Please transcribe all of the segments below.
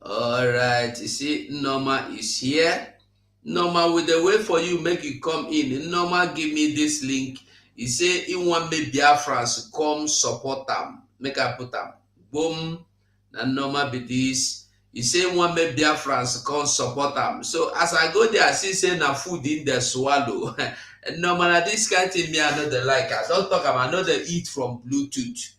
All right. You see, Norma is here. Norma, with the wait for you, make you come in. Norma, give me this link. He say he want me BIAFRANS come support them. Make I put them. Boom. And Norma be this. He say he want me BIAFRANS come support them. So as I go there, I see say na food in the swallow. And Norma, na this kind thing me I know the like. I don't talk about. I know they eat from Bluetooth.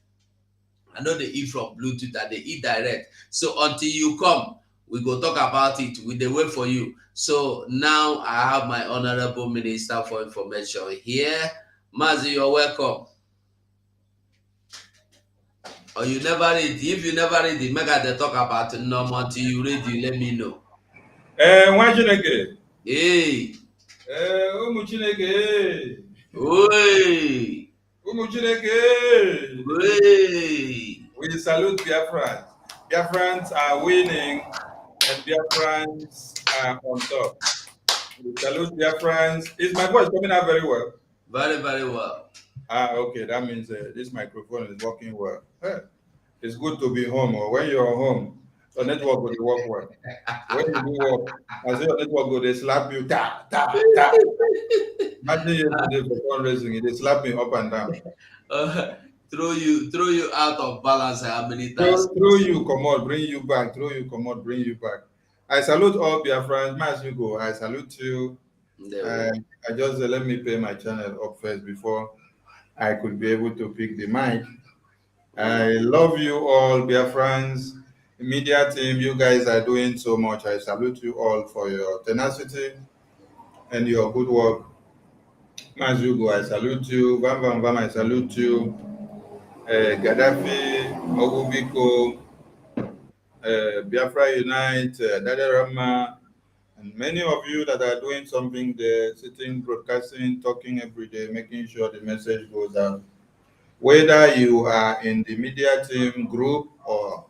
I know they eat from Bluetooth and they eat direct. So until you come, we go talk about it. We dey wait for you. So now I have my honorable minister for information here. Mazi, you're welcome. Or you never read. If you never read it, make I dey talk about it. No, until you read it, let me know. Nwa Chineke. Hey, Ụmụ Chineke. oi, Ụmụ Chineke. oi. We salute Biafrans. Biafrans are winning and Biafrans are on top. We salute Biafrans. Is my voice coming out very well? Very, very well. Okay. That means this microphone is working well. It's good to be home. Or when you're home, your network will work well. When you do work, as your network go, they slap you. Ta, ta, ta. Imagine yesterday for fundraising, they slap me up and down. Uh, throw you out of balance how many times? Throw you, come on, bring you back. Throw you, come on, bring you back. I salute all Biafrans. As you go, I salute you. There. I just let me pay my channel up first before I could be able to pick the mic. I love you all, Biafrans. Media team, you guys are doing so much. I salute you all for your tenacity and your good work. As you go, I salute you. Bam Bam Bam, I salute you. Gaddafi, Ogubiko, Biafra Unite, Dada Rama, and many of you that are doing something there, sitting, broadcasting, talking every day, making sure the message goes out. Whether you are in the media team group or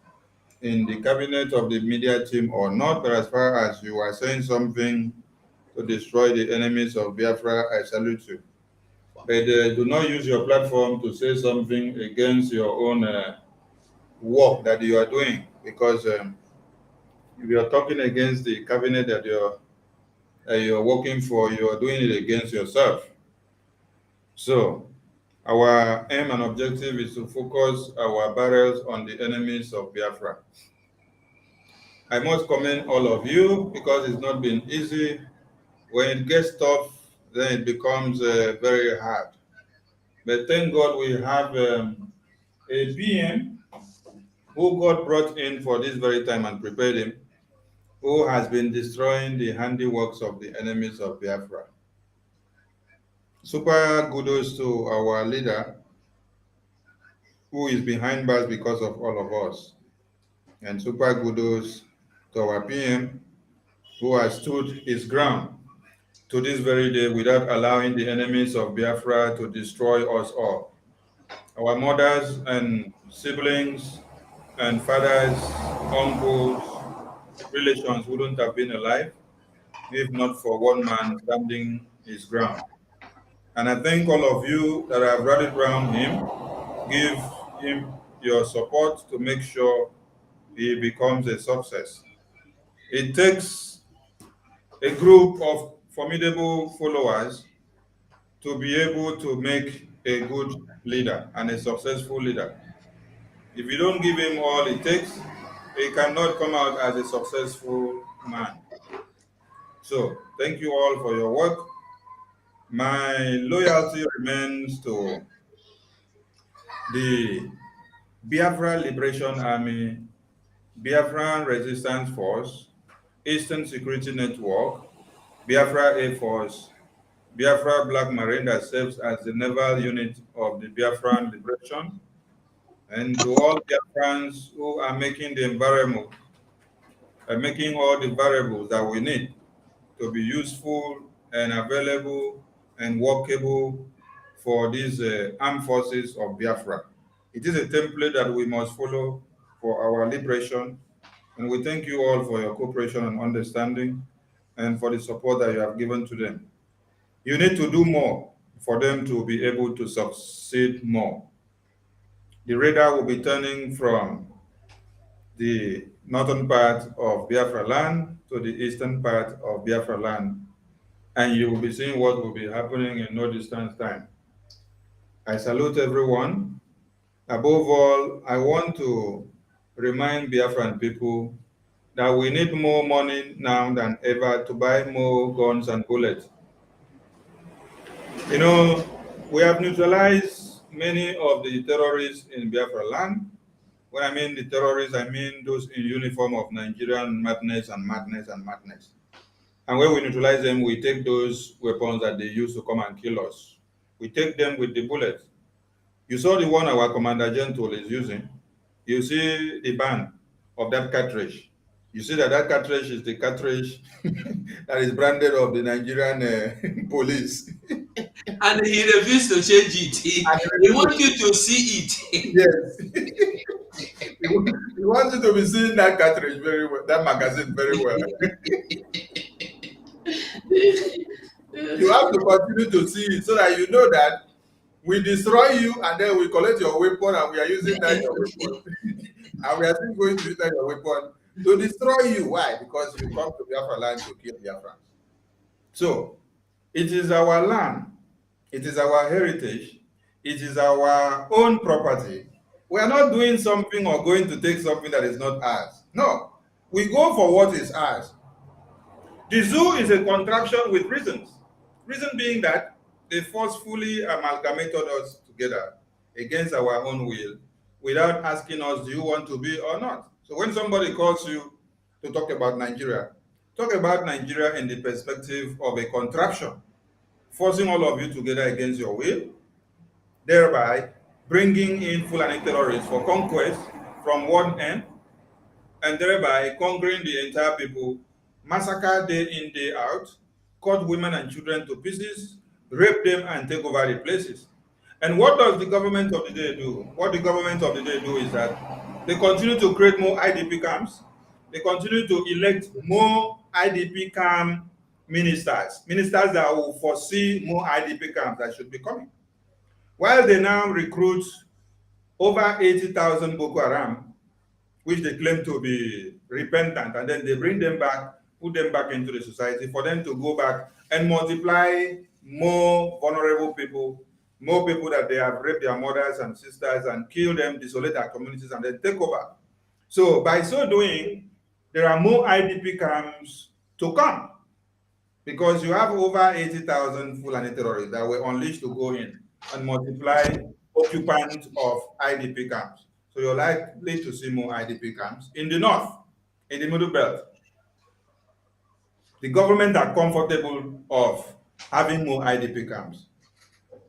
in the cabinet of the media team or not, but as far as you are saying something to destroy the enemies of Biafra, I salute you. But do not use your platform to say something against your own work that you are doing, because if you are talking against the cabinet that you're working for, you are doing it against yourself. So our aim and objective is to focus our barrels on the enemies of Biafra. I must commend all of you because it's not been easy. When it gets tough, then it becomes very hard. But thank God we have a PM who God brought in for this very time and prepared him, who has been destroying the handiworks of the enemies of Biafra. Super kudos to our leader who is behind bars because of all of us. And super kudos to our PM who has stood his ground to this very day without allowing the enemies of Biafra to destroy us all. Our mothers and siblings and fathers, uncles, relations wouldn't have been alive if not for one man standing his ground. And I thank all of you that have rallied around him. Give him your support to make sure he becomes a success. It takes a group of formidable followers to be able to make a good leader and a successful leader. If you don't give him all it takes, he cannot come out as a successful man. So, thank you all for your work. My loyalty remains to the Biafra Liberation Army, Biafran Resistance Force, Eastern Security Network, Biafra Air Force, Biafra Black Marine that serves as the naval unit of the Biafran Liberation, and to all Biafrans who are making the environment, making all the variables that we need to be useful and available and workable for these armed forces of Biafra. It is a template that we must follow for our liberation, and we thank you all for your cooperation and understanding and for the support that you have given to them. You need to do more for them to be able to succeed more. The radar will be turning from the northern part of Biafra land to the eastern part of Biafra land, and you will be seeing what will be happening in no distance time. I salute everyone. Above all, I want to remind Biafran people that we need more money now than ever to buy more guns and bullets. You know, we have neutralized many of the terrorists in Biafra land. When I mean the terrorists, I mean those in uniform of Nigerian madness and madness and madness. And when we neutralize them, we take those weapons that they use to come and kill us. We take them with the bullets. You saw the one our Commander General is using. You see the band of that cartridge. You see that that cartridge is the cartridge that is branded of the Nigerian police. And he refused to change it. He wants you to see it. Yes. He wants you to be seeing that cartridge very well, that magazine very well. You have to continue to see it so that you know that we destroy you and then we collect your weapon and we are using that your weapon. And we are still going to use that your weapon to destroy you. Why? Because you come to Biafra land to kill Biafrans. So it is our land, it is our heritage, it is our own property. We are not doing something or going to take something that is not ours. No, we go for what is ours. The zoo is a contraction with reasons. Reason being that they forcefully amalgamated us together against our own will without asking us, do you want to be or not? So when somebody calls you to talk about Nigeria in the perspective of a contraption, forcing all of you together against your will, thereby bringing in Fulani terrorists for conquest from one end, and thereby conquering the entire people, massacre day in, day out, cut women and children to pieces, rape them, and take over the places. And what does the government of the day do? What the government of the day do is that they continue to create more IDP camps. They continue to elect more IDP camp ministers that will foresee more IDP camps that should be coming. While they now recruit over 80,000 Boko Haram, which they claim to be repentant, and then they bring them back, put them back into the society for them to go back and multiply more vulnerable people, more people that they have raped their mothers and sisters and kill them, desolate their communities, and then take over. So by so doing, there are more IDP camps to come because you have over 80,000 Fulani terrorists that were unleashed to go in and multiply occupants of IDP camps. So you're likely to see more IDP camps in the north, in the middle belt. The government are comfortable of having more IDP camps.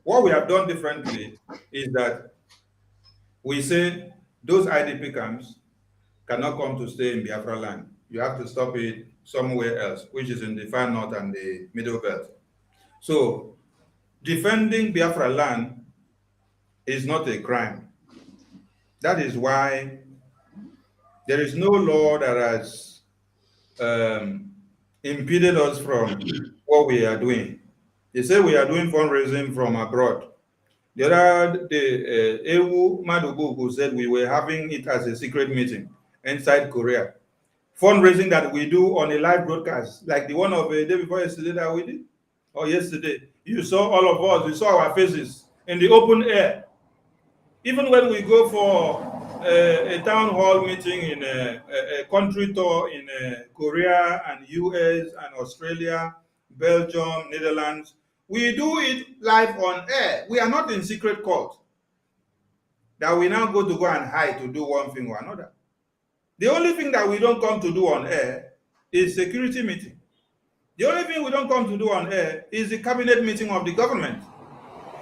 What we have done differently is that we say those IDP camps cannot come to stay in Biafra land. You have to stop it somewhere else, which is in the far north and the middle belt. So defending Biafra land is not a crime. That is why there is no law that has impeded us from what we are doing. They say we are doing fundraising from abroad. The other day, Ewu Madubugu said we were having it as a secret meeting inside Korea. Fundraising that we do on a live broadcast, like the one of a day before yesterday that we did, or yesterday. You saw all of us, you saw our faces in the open air. Even when we go for a town hall meeting in a country tour in Korea and US and Australia, Belgium, Netherlands, we do it live on air. We are not in secret court that we now go and hide to do one thing or another. The only thing that we don't come to do on air is security meeting. The only thing we don't come to do on air is the cabinet meeting of the government,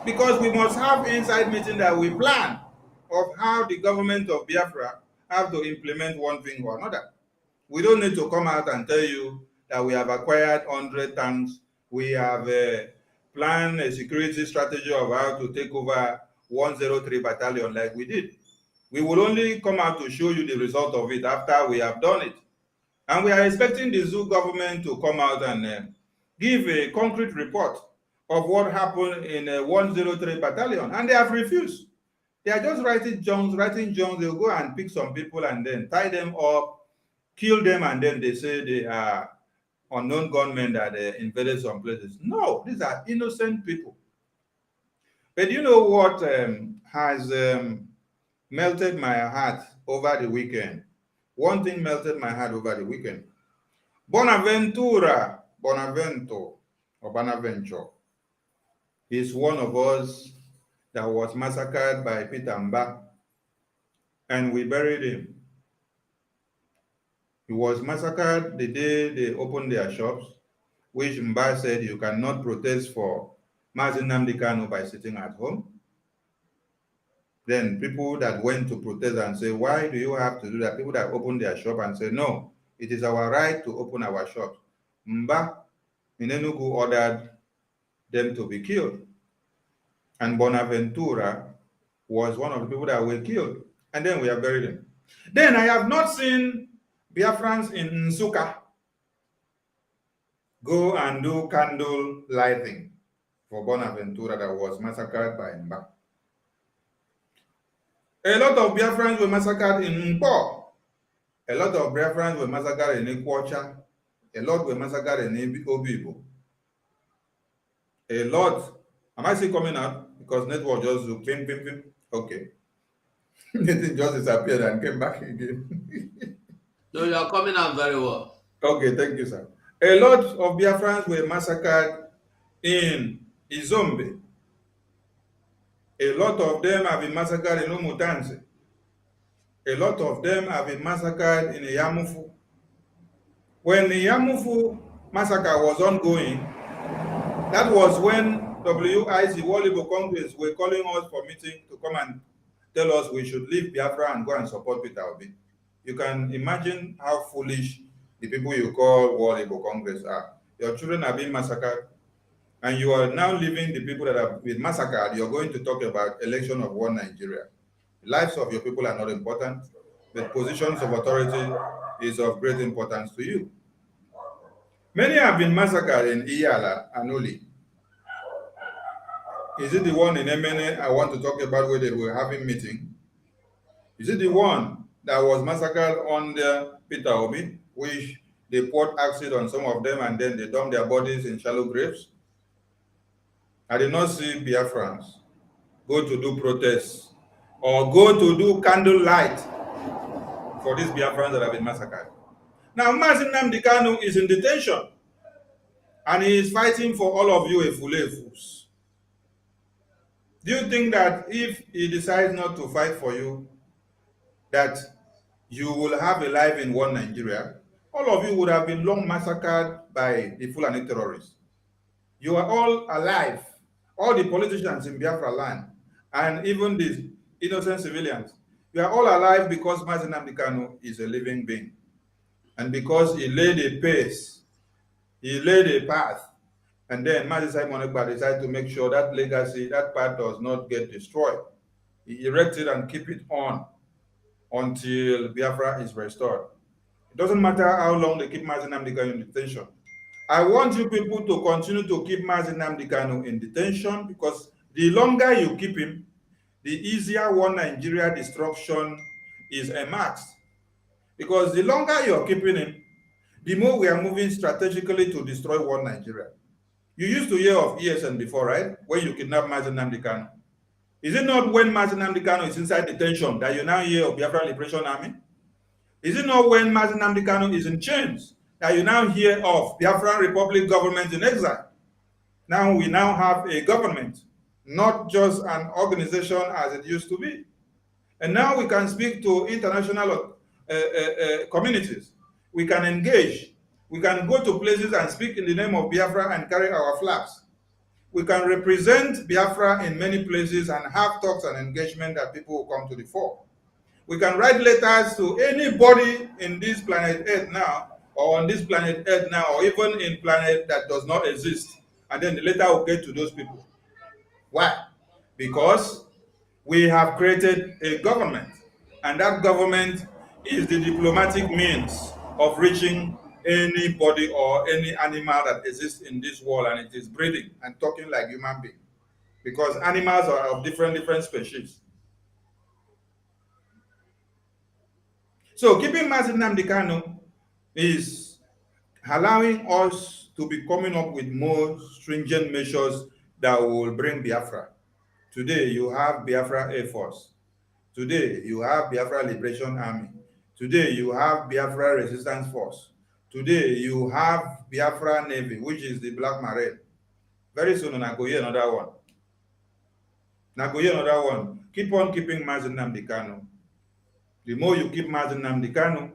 because we must have inside meeting that we plan of how the government of Biafra have to implement one thing or another. We don't need to come out and tell you that we have acquired 100 tanks, we have planned a security strategy of how to take over 103 battalion like we did. We will only come out to show you the result of it after we have done it. And we are expecting the zoo government to come out and give a concrete report of what happened in 103 battalion, and they have refused. They are just writing Jones. They'll go and pick some people and then tie them up, kill them, and then they say they are unknown gunmen that invaded some places. No, these are innocent people. But you know what has melted my heart over the weekend? One thing melted my heart over the weekend. Bonaventure, or Bonaventure, is one of us that was massacred by Peter Mba, and we buried him. He was massacred the day they opened their shops, which Mba said you cannot protest for Mazi Nnamdi Kanu by sitting at home. Then people that went to protest and say, why do you have to do that? People that opened their shop and say, no, it is our right to open our shops. Mba in Enugu ordered them to be killed. And Bonaventura was one of the people that were killed. And then we have buried him. Then I have not seen BIAFRANS in Nsukka go and do candle lighting for Bonaventura that was massacred by Mba. A lot of BIAFRANS were massacred in Mpo. A lot of BIAFRANS were massacred in Ikwocha. A lot were massacred in Obibo. A lot. Am I still coming out? Because network just pim, pim, pim. Okay. It just disappeared and came back again. No, you are coming out very well. Okay, thank you, sir. A lot of BIAFRANS were massacred in Izombe. A lot of them have been massacred in Umutanzi. A lot of them have been massacred in Yamufu. When the Yamufu massacre was ongoing, that was when WIC, World Labour Congress, were calling us for meeting to come and tell us we should leave Biafra and go and support Peter Obi. You can imagine how foolish the people you call World Labour Congress are. Your children are being massacred, and you are now leaving the people that have been massacred. You're going to talk about election of one Nigeria. The lives of your people are not important, but positions of authority is of great importance to you. Many have been massacred in Iyala and Uli. Is it the one in Emene I want to talk about where they were having meeting? Is it the one that was massacred under Peter Obi, which they poured acid on some of them and then they dumped their bodies in shallow graves? I did not see BIAFRANS go to do protests or go to do candle light for these BIAFRANS that have been massacred. Now, Mazi Nnamdi Kanu is in detention and he is fighting for all of you efulefus. Do you think that if he decides not to fight for you, that you will have a life in one Nigeria? All of you would have been long massacred by the Fulani terrorists. You are all alive, all the politicians in Biafra land, and even the innocent civilians. You are all alive because Mazi Nnamdi Kanu is a living being. And because he laid a pace, he laid a path, and then Mazi Simon Ekpa decided to make sure that legacy, that path does not get destroyed. He erected and keep it on until Biafra is restored. It doesn't matter how long they keep Mazi Nnamdi Kanu in detention. I want you people to continue to keep Mazi Nnamdi Kanu in detention, because the longer you keep him, the easier one Nigeria destruction is earmarked. Because the longer you're keeping him, the more we are moving strategically to destroy one Nigeria. You used to hear of ESN before, right? When you kidnap Mazi Nnamdi Kanu. Is it not when Mazi Nnamdi Kanu is inside detention that you now hear of Biafra Liberation Army? Is it not when Mazi Nnamdi Kanu is in chains that you now hear of Biafran Republic government in exile? Now we now have a government, not just an organization as it used to be. And now we can speak to international communities. We can engage. We can go to places and speak in the name of Biafra and carry our flags. We can represent Biafra in many places and have talks and engagement that people will come to the fore. We can write letters to anybody in this planet Earth now, or on this planet Earth now, or even in planet that does not exist. And then the letter will get to those people. Why? Because we have created a government, and that government is the diplomatic means of reaching anybody or any animal that exists in this world, and it is breathing and talking like human beings. Because animals are of different species. So keeping Mazi Nnamdi Kanu is allowing us to be coming up with more stringent measures that will bring Biafra. Today, you have Biafra Air Force. Today, you have Biafra Liberation Army. Today, you have Biafra Resistance Force. Today, you have Biafra Navy, which is the Black Marine. Very soon, I go hear another one. Now go hear another one. Keep on keeping Mazi Nnamdi Kanu. The more you keep Mazi Nnamdi Kanu,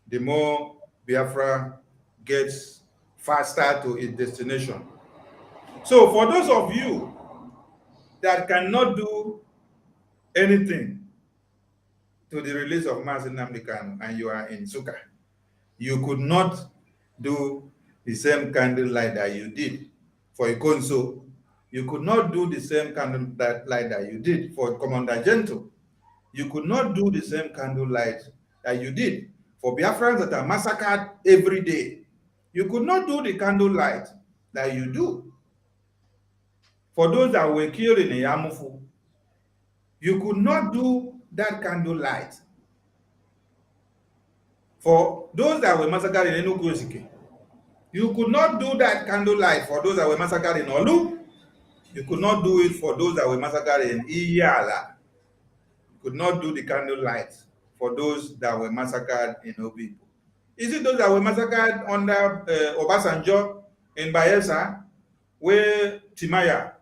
the more Biafra gets faster to its destination. So for those of you that cannot do anything to the release of Mazi Nnamdi Kanu and you are in Suka, you could not do the same candlelight that you did for Ikonso. You could not do the same candlelight that you did for Commander Gento. You could not do the same candlelight that you did for Biafrans that are massacred every day. You could not do the candlelight that you do for those that were killed in Yamufu. You could not do that candlelight for those that were massacred in Enugu. You could not do that candlelight for those that were massacred in Olu. You could not do it for those that were massacred in Iyala. You could not do the candlelight for those that were massacred in Obibo. Is it those that were massacred under Obasanjo in Bayelsa, where Timaya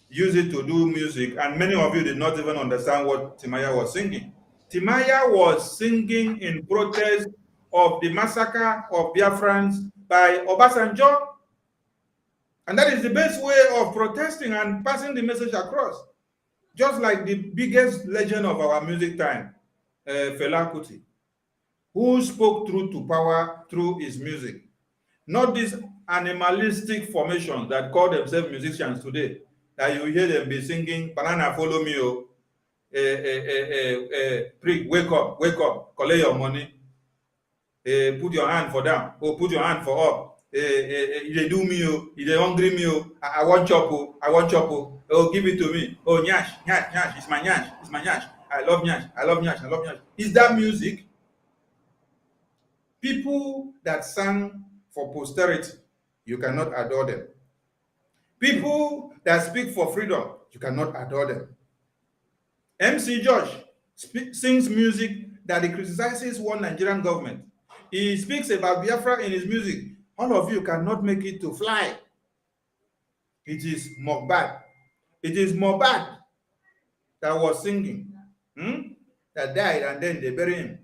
used it to do music, and many of you did not even understand what Timaya was singing? Timaya was singing in protest of the massacre of Biafrans by Obasanjo. And that is the best way of protesting and passing the message across. Just like the biggest legend of our music time, Fela Kuti, who spoke truth to power through his music. Not these animalistic formations that call themselves musicians today, that you hear them be singing, "Banana follow me, oh, prick, wake up, collect your money, put your hand for down, oh, put your hand for up, they do me, oh, they hungry me, oh, I want chop, oh, give it to me, oh, nyash, it's my nyash, I love nyash. Is that music? People that sang for posterity, you cannot adore them. People that speak for freedom, you cannot adore them. MC Josh sings music that he criticizes one Nigerian government. He speaks about Biafra in his music. All of you cannot make it to fly. It is Mohbad. It is Mohbad that was singing, that died, and then they bury him.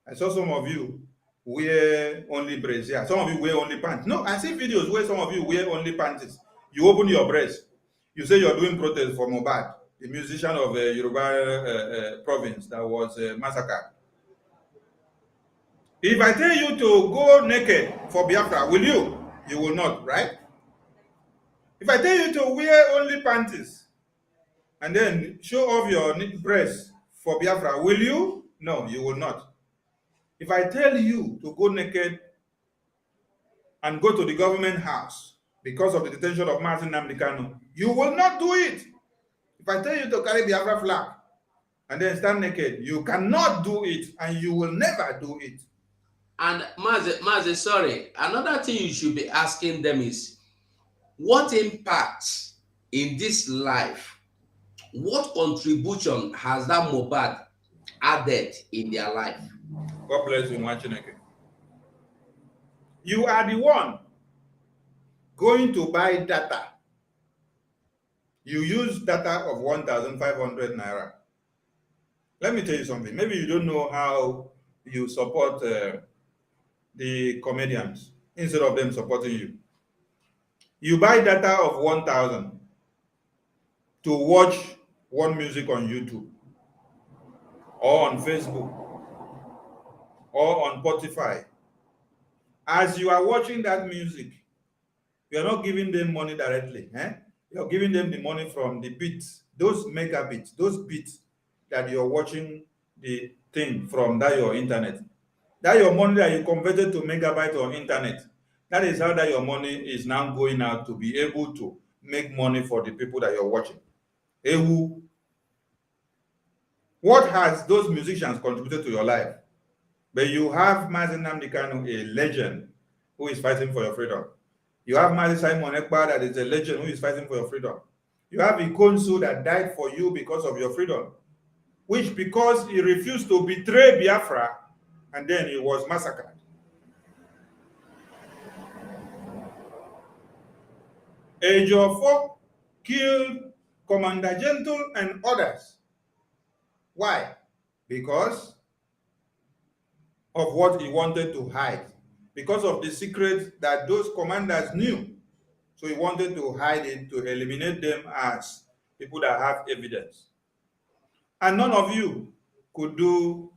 I saw some of you wear only brazier. Some of you wear only pants. No, I see videos where some of you wear only panties. You open your breast. You say you're doing protest for Mohbad, the musician of Yoruba province that was massacred. If I tell you to go naked for Biafra, will you? You will not, right? If I tell you to wear only panties and then show off your breast for Biafra, will you? No, you will not. If I tell you to go naked and go to the government house because of the detention of Mazi Nnamdi Kanu, you will not do it. If I tell you to carry Biafra flag and then stand naked, you cannot do it, and you will never do it. And Mazi, sorry, another thing you should be asking them is, what impact in this life, what contribution has that Mohbad added in their life? God bless you, Machineke. You are the one going to buy data. You use data of 1,500 naira. Let me tell you something. Maybe you don't know how you support the comedians instead of them supporting you. You buy data of 1,000 to watch one music on YouTube or on Facebook or on Spotify. As you are watching that music, you are not giving them money directly. You're giving them the money from the bits, those megabits, those bits that you're watching the thing from that your internet. That your money that you converted to megabyte or internet. That is how that your money is now going out to be able to make money for the people that you're watching. Ewu. What has those musicians contributed to your life? But you have Mazi Nnamdi Kanu, a legend, who is fighting for your freedom. You have Mazi Simon Ekpa, that is a legend, who is fighting for your freedom. You have Ikonsu, that died for you because of your freedom, which because he refused to betray Biafra, and then he was massacred. Ejiofor killed Commander Gentle and others. Why? Because of what he wanted to hide, because of the secret that those commanders knew. So he wanted to hide it, to eliminate them as people that have evidence. And none of you could do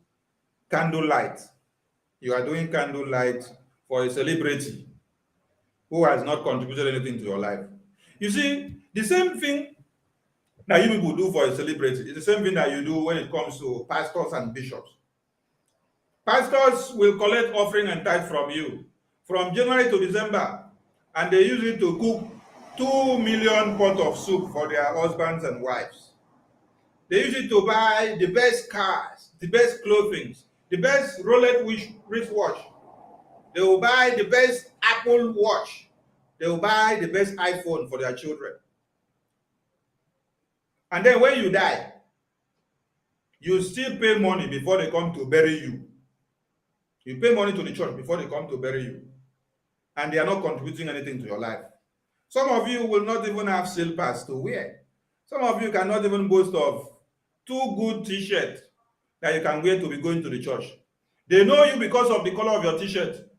candlelight. You are doing candlelight for a celebrity who has not contributed anything to your life. You see, the same thing that you people do for a celebrity is the same thing that you do when it comes to pastors and bishops. Pastors will collect offering and tithe from you from January to December, and they use it to cook 2 million pots of soup for their husbands and wives. They use it to buy the best cars, the best clothing, the best Rolex wristwatch. They will buy the best Apple Watch. They will buy the best iPhone for their children. And then when you die, you still pay money before they come to bury you. You pay money to the church before they come to bury you. And they are not contributing anything to your life. Some of you will not even have slippers to wear. Some of you cannot even boast of 2 good t-shirts that you can wear to be going to the church. They know you because of the color of your t-shirt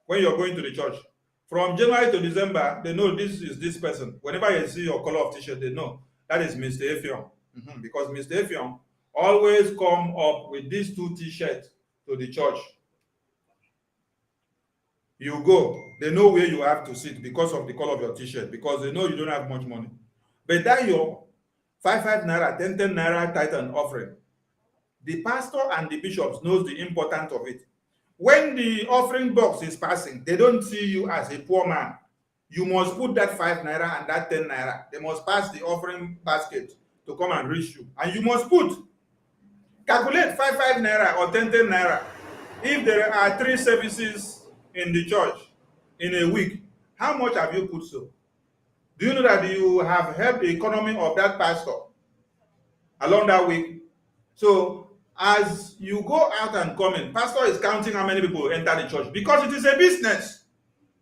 when you're going to the church. From January to December, they know this is this person. Whenever you see your color of t-shirt, they know that is Mr. Effiong. Because Mr. Effiong always come up with these 2 t-shirts to the church. You go, they know where you have to sit because of the color of your t-shirt, because they know you don't have much money. But that your 5 naira, 10 naira tithe and offering, the pastor and the bishops knows the importance of it. When the offering box is passing, they don't see you as a poor man. You must put that 5 naira and that 10 naira. They must pass the offering basket to come and reach you. And you must calculate 5 naira or 10 naira. If there are 3 services in the church in a week, how much have you put so? Do you know that you have helped the economy of that pastor along that week? So as you go out and come in, pastor is counting how many people enter the church, because it is a business.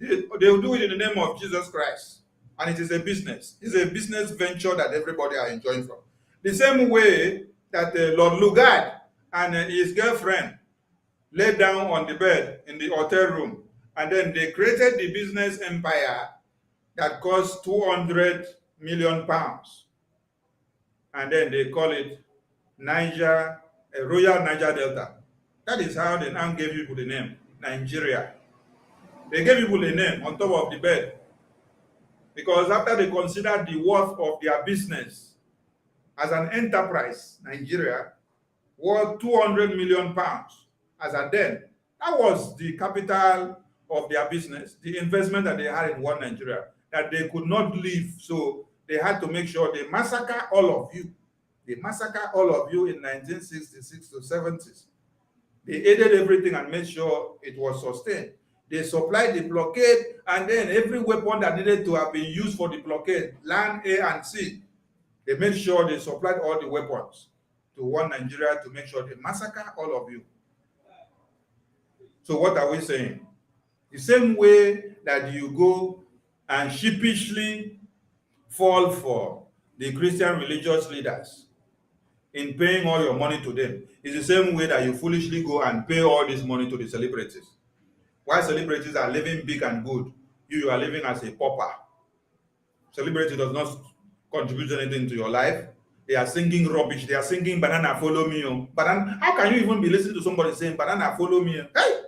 They will do it in the name of Jesus Christ, and it is a business. It's a business venture that everybody are enjoying from. The same way that Lord Lugard and his girlfriend lay down on the bed in the hotel room, and then they created the business empire that cost 200 million pounds, and then they call it Royal Niger Delta. That is how they now gave people the name Nigeria. They gave people the name on top of the bed, because after they considered the worth of their business as an enterprise, Nigeria worth 200 million pounds. As at then, that was the capital of their business, the investment that they had in one Nigeria, that they could not leave. So they had to make sure they massacre all of you. They massacre all of you in 1966 to 70s. They aided everything and made sure it was sustained. They supplied the blockade, and then every weapon that needed to have been used for the blockade, land, air, and sea, they made sure they supplied all the weapons to one Nigeria to make sure they massacre all of you. So what are we saying? The same way that you go and sheepishly fall for the Christian religious leaders in paying all your money to them, is the same way that you foolishly go and pay all this money to the celebrities. While celebrities are living big and good, you are living as a pauper. Celebrity does not contribute anything to your life. They are singing rubbish. They are singing "Banana Follow Me." Banana. How can you even be listening to somebody saying "Banana Follow Me"? Hey,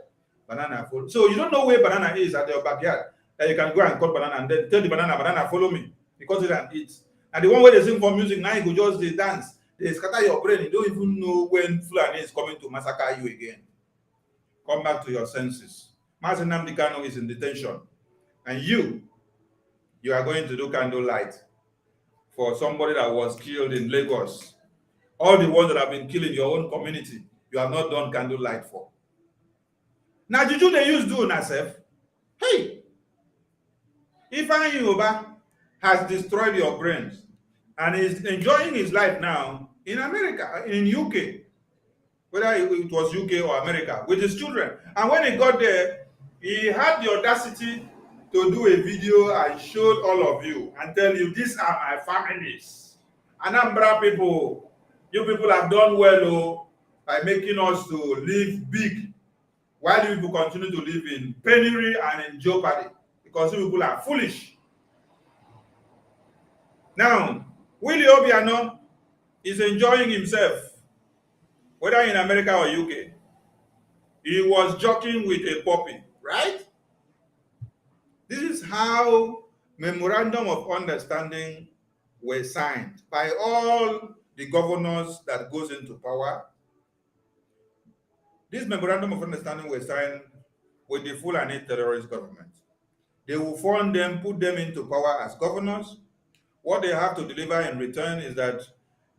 banana follow. So you don't know where banana is at your backyard, that you can go and cut banana and then tell the banana follow me, because it can eat. And the one where they sing for music, now you go just they dance, they scatter your brain. You don't even know when Fulani is coming to massacre you again. Come back to your senses. Mazi Nnamdi Kanu is in detention, and you are going to do candlelight for somebody that was killed in Lagos. All the ones that have been killed in your own community, you have not done candlelight for. Now, juju they use do na sef. Hey, Ifeanyi Uba has destroyed your brains and is enjoying his life now in America, in UK, whether it was UK or America, with his children. And when he got there, he had the audacity to do a video and showed all of you and tell you, these are my families. Anambra people, you people have done well by making us to live big, while you people continue to live in penury and in jeopardy because you people are foolish. Now, Willie Obiano is enjoying himself, whether in America or UK. He was joking with a puppy, right? This is how memorandum of understanding were signed by all the governors that goes into power. This memorandum of understanding were signed with the Fulani terrorist government. They will fund them, put them into power as governors. What they have to deliver in return is that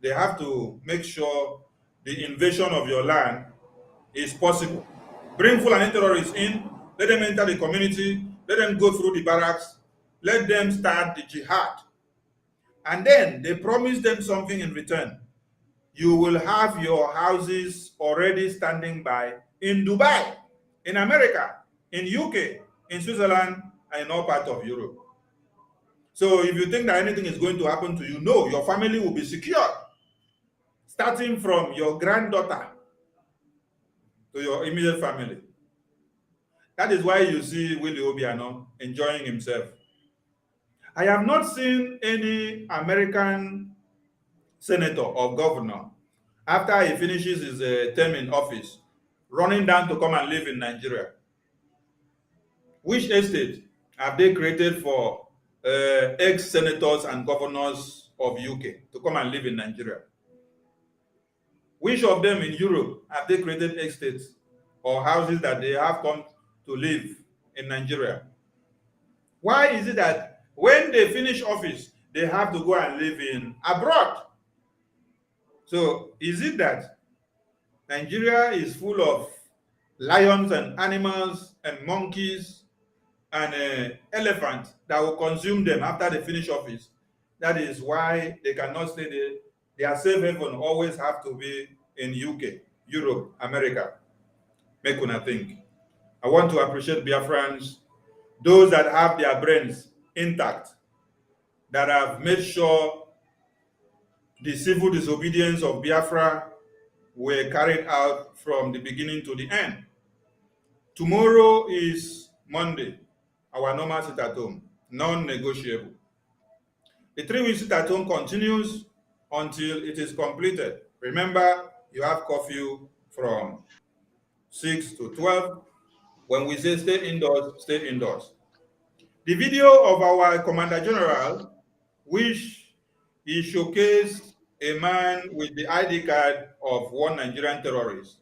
they have to make sure the invasion of your land is possible. Bring Fulani terrorists in, let them enter the community, let them go through the barracks, let them start the jihad. And then they promise them something in return. You will have your houses already standing by in Dubai, in America, in UK, in Switzerland, and in all parts of Europe. So if you think that anything is going to happen to you, no, your family will be secure. Starting from your granddaughter to your immediate family. That is why you see Willie Obiano enjoying himself. I have not seen any American senator or governor, after he finishes his term in office, running down to come and live in Nigeria. Which estate have they created for ex-senators and governors of UK to come and live in Nigeria? Which of them in Europe have they created estates or houses that they have come to live in Nigeria? Why is it that when they finish office, they have to go and live in abroad? So is it that Nigeria is full of lions and animals and monkeys and elephants that will consume them after they finish office? That is why they cannot stay there. Their safe haven always have to be in UK, Europe, America. Make una think. I want to appreciate BIAFRANS, those that have their brains intact, that have made sure the civil disobedience of Biafra were carried out from the beginning to the end. Tomorrow is Monday, our normal sit at home, non-negotiable. The 3-week sit at home continues until it is completed. Remember, you have curfew from 6 to 12. When we say stay indoors, stay indoors. The video of our Commander General, which he showcased a man with the ID card of one Nigerian terrorist,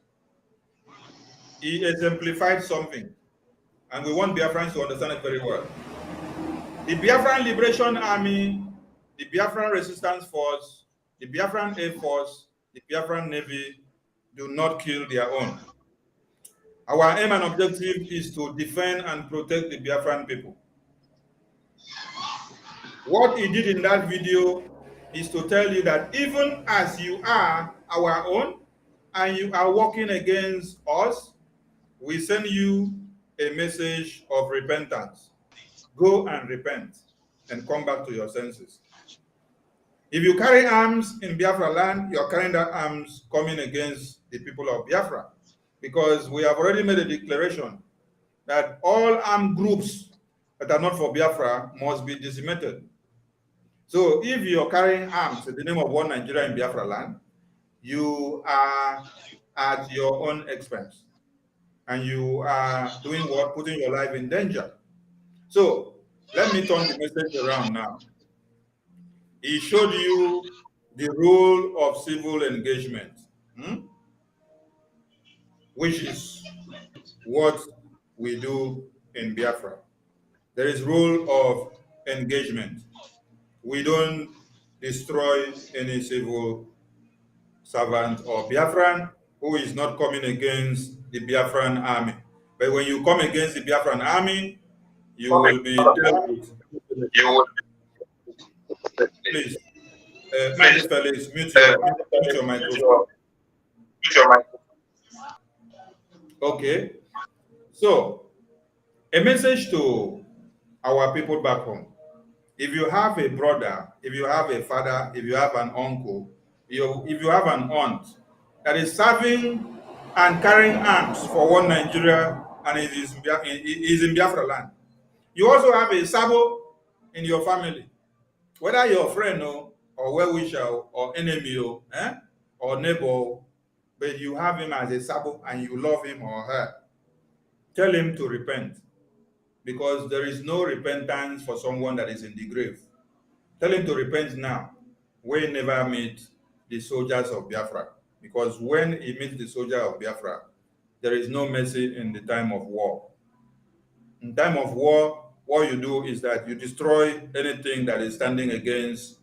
he exemplified something, and we want Biafrans to understand it very well. The Biafran Liberation Army, the Biafran Resistance Force, the Biafran Air Force, the Biafran Navy do not kill their own. Our aim and objective is to defend and protect the Biafran people. What he did in that video is to tell you that even as you are our own and you are working against us, we send you a message of repentance. Go and repent and come back to your senses. If you carry arms in Biafra land, you're carrying that arms coming against the people of Biafra, because we have already made a declaration that all armed groups that are not for Biafra must be decimated. So if you're carrying arms in the name of one Nigeria in Biafra land, you are at your own expense. And you are doing what? Putting your life in danger. So let me turn the message around now. He showed you the role of civil engagement, which is what we do in Biafra. There is role of engagement. We don't destroy any civil servant or Biafran who is not coming against the Biafran army. But when you come against the Biafran army, you will be dealt with. Please, Mazi Felix, mute your microphone. Okay. So, a message to our people back home. If you have a brother, if you have a father, if you have an uncle, if you have an aunt that is serving and carrying arms for one Nigeria and is in Biafra land, you also have a sabo in your family, whether your friend or well-wisher or enemy or neighbor, but you have him as a sabo and you love him or her. Tell him to repent, because there is no repentance for someone that is in the grave. Tell him to repent now. We never meet the soldiers of Biafra, because when he meets the soldier of Biafra, there is no mercy in the time of war. In time of war, what you do is that you destroy anything that is standing against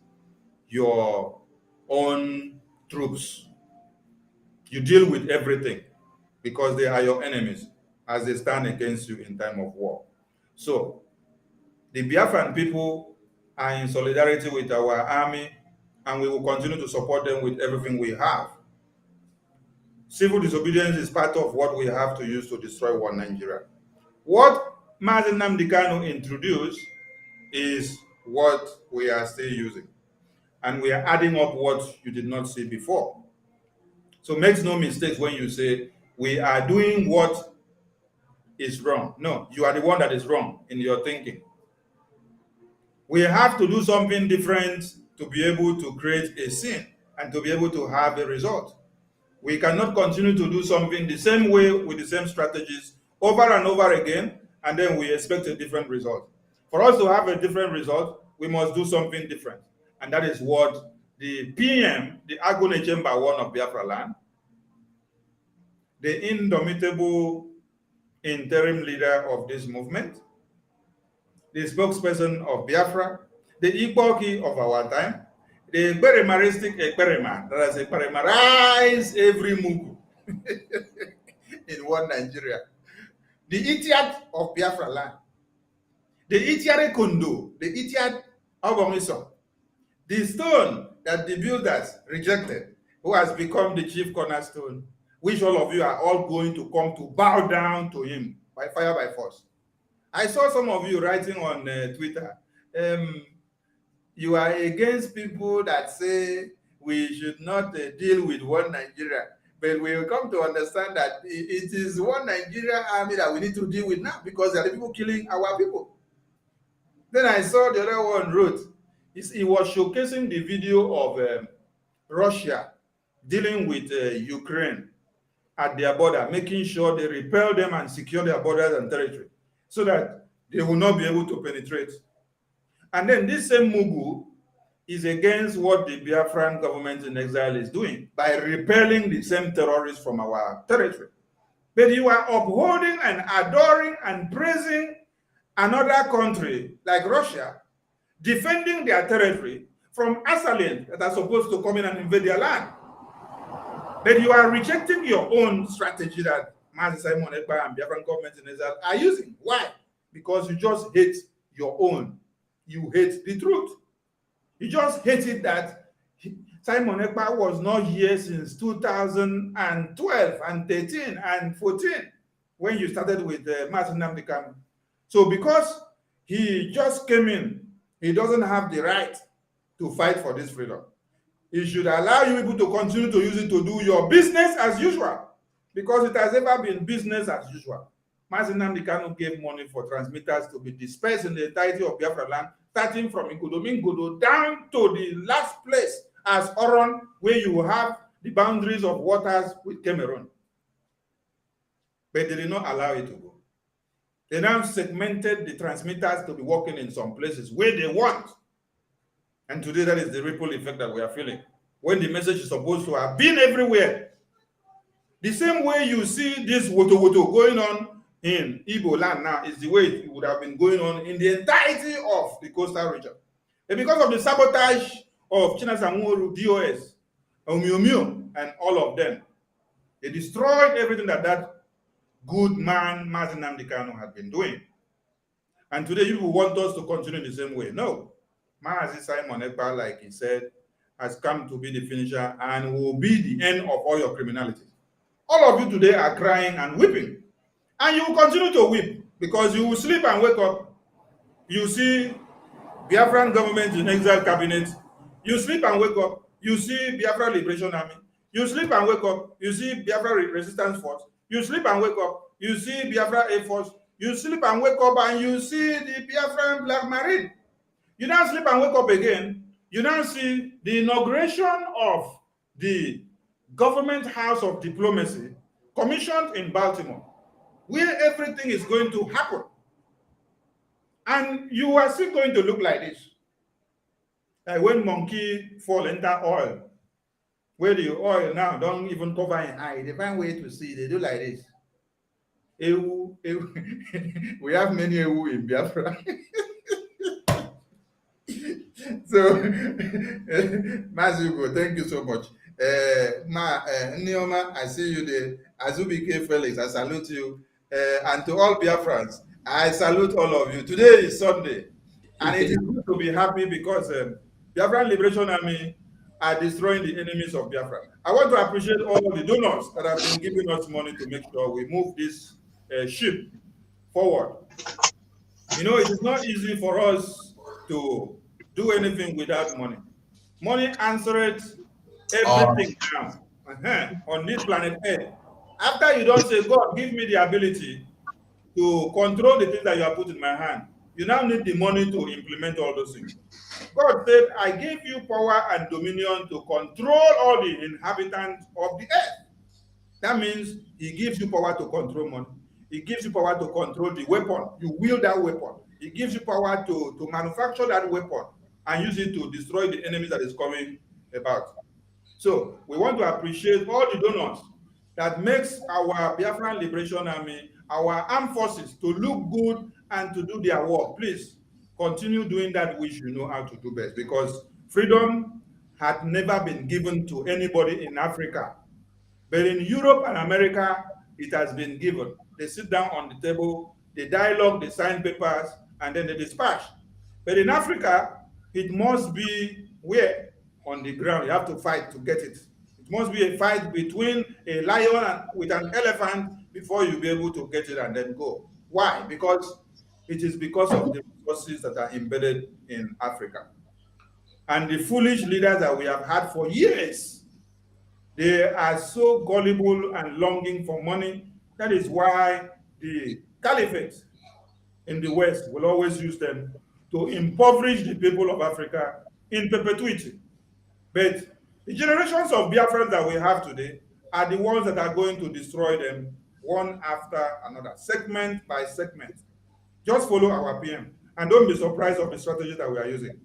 your own troops. You deal with everything, because they are your enemies as they stand against you in time of war. So, the Biafran people are in solidarity with our army, and we will continue to support them with everything we have. Civil disobedience is part of what we have to use to destroy one Nigeria. What Mazi Nnamdi Kanu introduced is what we are still using. And we are adding up what you did not see before. So make no mistakes when you say we are doing what is wrong. No, you are the one that is wrong in your thinking. We have to do something different to be able to create a scene and to be able to have a result. We cannot continue to do something the same way with the same strategies over and over again, and then we expect a different result. For us to have a different result, we must do something different. And that is what the PM, the Agone Chamber 1 of Biafra land, the indomitable interim leader of this movement, the spokesperson of Biafra, the Igboki of our time, the Beremaristic Ekperema, that is Ekperemarize every Mugu in one Nigeria, the Itiat of Biafra land, the Itiare Kondo, the Itiat Obomiso, the stone that the builders rejected, who has become the chief cornerstone, which all of you are all going to come to bow down to him by fire, by force. I saw some of you writing on Twitter, you are against people that say we should not deal with one Nigeria, but we will come to understand that it is one Nigeria army that we need to deal with now, because there are the people killing our people. Then I saw the other one wrote, he was showcasing the video of Russia dealing with Ukraine at their border, making sure they repel them and secure their borders and territory so that they will not be able to penetrate. And then this same Mugu is against what the Biafran government in exile is doing by repelling the same terrorists from our territory. But you are upholding and adoring and praising another country like Russia, defending their territory from assailants that are supposed to come in and invade their land. But you are rejecting your own strategy that Mazi Simon Ekpa and Biafran government in exile are using. Why? Because you just hate your own. You hate the truth. You just hate it that Simon Ekpa was not here since 2012 and 13 and 14 when you started with Mazi Nnamdi Kanu. So because he just came in, he doesn't have the right to fight for this freedom. He should allow you people to continue to use it to do your business as usual, because it has ever been business as usual. Mazi Nnamdi Kanu gave money for transmitters to be dispersed in the entirety of Biafra land, starting from Mingodo down to the last place as Oron, where you have the boundaries of waters with Cameroon. But they did not allow it to go. They now segmented the transmitters to be working in some places where they want. And today, that is the ripple effect that we are feeling. When the message is supposed to have been everywhere. The same way you see this woto going on in Igbo land now is the way it would have been going on in the entirety of the coastal region. And because of the sabotage of Chinasamuru, DOS, Omiomio, and all of them, they destroyed everything that good man Mazi Nnamdi Kanu had been doing. And today you want us to continue the same way. No. Mazi Simon Ekpa, like he said, has come to be the finisher and will be the end of all your criminality. All of you today are crying and weeping. And you will continue to weep because you will sleep and wake up. You see Biafran government in exile cabinet. You sleep and wake up. You see Biafra Liberation Army. You sleep and wake up. You see Biafra Resistance Force. You sleep and wake up. You see Biafra Air Force. You sleep and wake up and you see the Biafran Black Marine. You now sleep and wake up again. You now see the inauguration of the Government House of Diplomacy commissioned in Baltimore, where everything is going to happen. And you are still going to look like this. Like when monkey fall enter oil, where the oil now don't even cover an eye. They find way to see. They do like this. Ewu, ewu. We have many ewu in Biafra. So, Mazugo, thank you so much. Nioma, I see you there. Azubike Felix, I salute you. And to all Biafrans, I salute all of you. Today is Sunday, and it is good to be happy because Biafran Liberation Army are destroying the enemies of Biafra. I want to appreciate all the donors that have been giving us money to make sure we move this ship forward. You know, it is not easy for us to do anything without money. Money answers everything now on this planet Earth. After you don't say, God, give me the ability to control the things that you have put in my hand, you now need the money to implement all those things. God said, I gave you power and dominion to control all the inhabitants of the earth. That means he gives you power to control money. He gives you power to control the weapon. You wield that weapon. He gives you power to manufacture that weapon and use it to destroy the enemies that is coming about. So we want to appreciate all the donors that makes our Biafran Liberation Army, our armed forces to look good and to do their work. Please continue doing that which you know how to do best, because freedom had never been given to anybody in Africa. But in Europe and America, it has been given. They sit down on the table, they dialogue, they sign papers, and then they dispatch. But in Africa, it must be where? On the ground. You have to fight to get it. It must be a fight between a lion and with an elephant before you'll be able to get it and then go. Why? Because it is because of the resources that are embedded in Africa. And the foolish leaders that we have had for years, they are so gullible and longing for money. That is why the caliphate in the West will always use them to impoverish the people of Africa in perpetuity. But the generations of Biafrans that we have today are the ones that are going to destroy them one after another, segment by segment. Just follow our PM and don't be surprised of the strategy that we are using.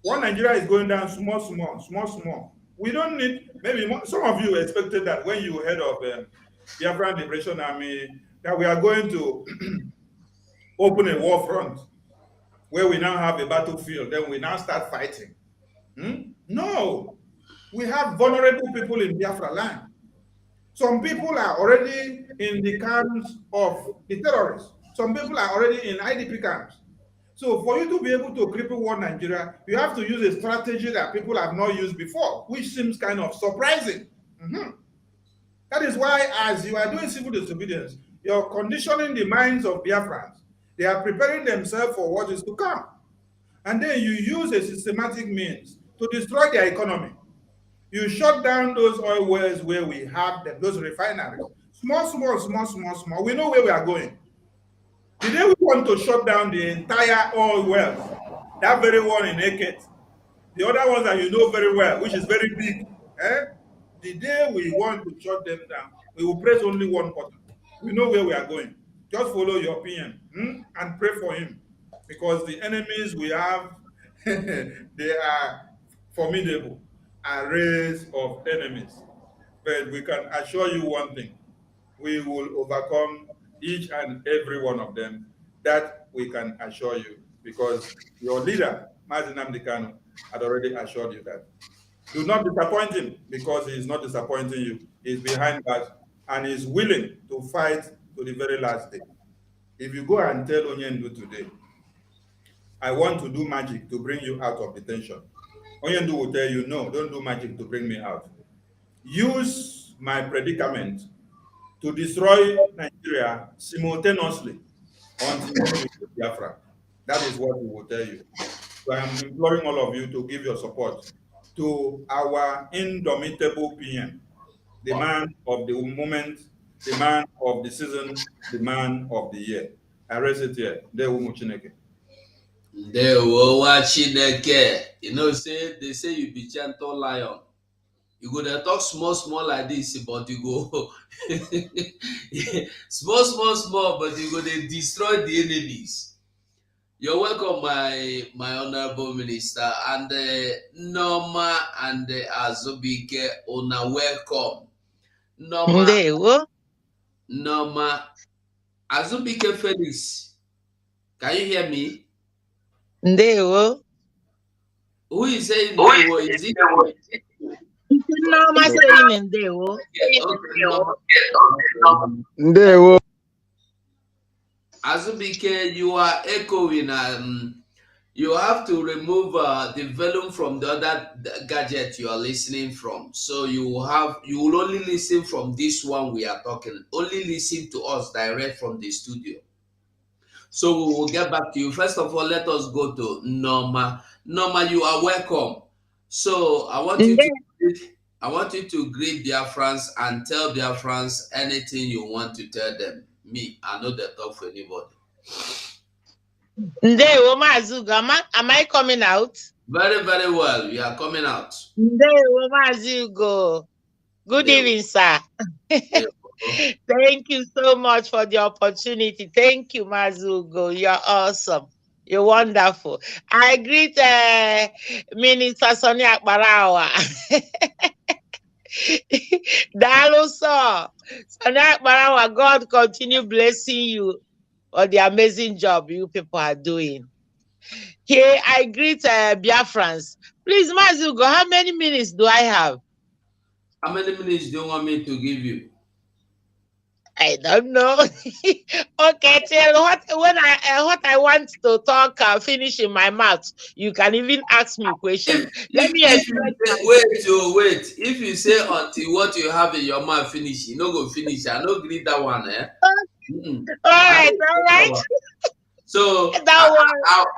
One Nigeria is going down small, small, small, small. We don't need, maybe some of you expected that when you heard of Biafran Liberation Army, that we are going to open a war front where we now have a battlefield, then we now start fighting. No, we have vulnerable people in Biafra land. Some people are already in the camps of the terrorists. Some people are already in IDP camps. So for you to be able to cripple one Nigeria, you have to use a strategy that people have not used before, which seems kind of surprising. That is why, as you are doing civil disobedience, you're conditioning the minds of Biafrans. They are preparing themselves for what is to come. And then you use a systematic means to destroy their economy. You shut down those oil wells where we have them, those refineries. Small, small, small, small, small. We know where we are going. The day we want to shut down the entire oil wells, that very one in Eket, the other ones that you know very well, which is very big, the day we want to shut them down, we will press only one button. We know where we are going. Just follow your opinion and pray for him, because the enemies we have, they are formidable, arrays of enemies. But we can assure you one thing: we will overcome each and every one of them. That we can assure you, because your leader, Mazi Nnamdi Kanu, had already assured you that. Do not disappoint him, because he is not disappointing you. He is behind that and is willing to fight to the very last day. If you go and tell Onyendu today, I want to do magic to bring you out of detention, Onyendu will tell you, no, don't do magic to bring me out. Use my predicament to destroy Nigeria simultaneously until you get Biafra. That is what we will tell you. So I am imploring all of you to give your support to our indomitable PM, the man of the moment, the man of the season, the man of the year. I raise it here. You know, they say you be gentle lion. You go there talk small like this, but you go small, but you go they destroy the enemies. You're welcome, my honorable minister, and Norma and Azubike, una welcome. Norma Azubike Felix, can you hear me? Who is saying Ndewo? Is it Norma saying Ndewo? Ndewo. Azubike, you are echoing. You have to remove the volume from the other gadget you are listening from. So you will only listen from this one we are talking. Only listen to us direct from the studio. So we will get back to you. First of all, let us go to Norma. Norma, you are welcome. So I want you to greet Biafrans and tell Biafrans anything you want to tell them. Me, I know they talk for anybody. Ndewo Mazuga, am I coming out? Very, very well. You are coming out. Ndewo Mazugo. Good evening, sir. Thank you so much for the opportunity. Thank you, Mazugo. You're awesome. You're wonderful. I greet Minister Sonia Akbarawa. Daloso. Sonia Akbarawa, God continue blessing you for the amazing job you people are doing. Here, I greet Biafrans. Please, Mazugo, how many minutes do I have? How many minutes do you want me to give you? I don't know. Okay, tell what I want to talk, finish in my mouth. You can even ask me questions. Let me explain. Wait. If you say until what you have in your mouth finish, you no go finish. I no agree that one, eh? All right. So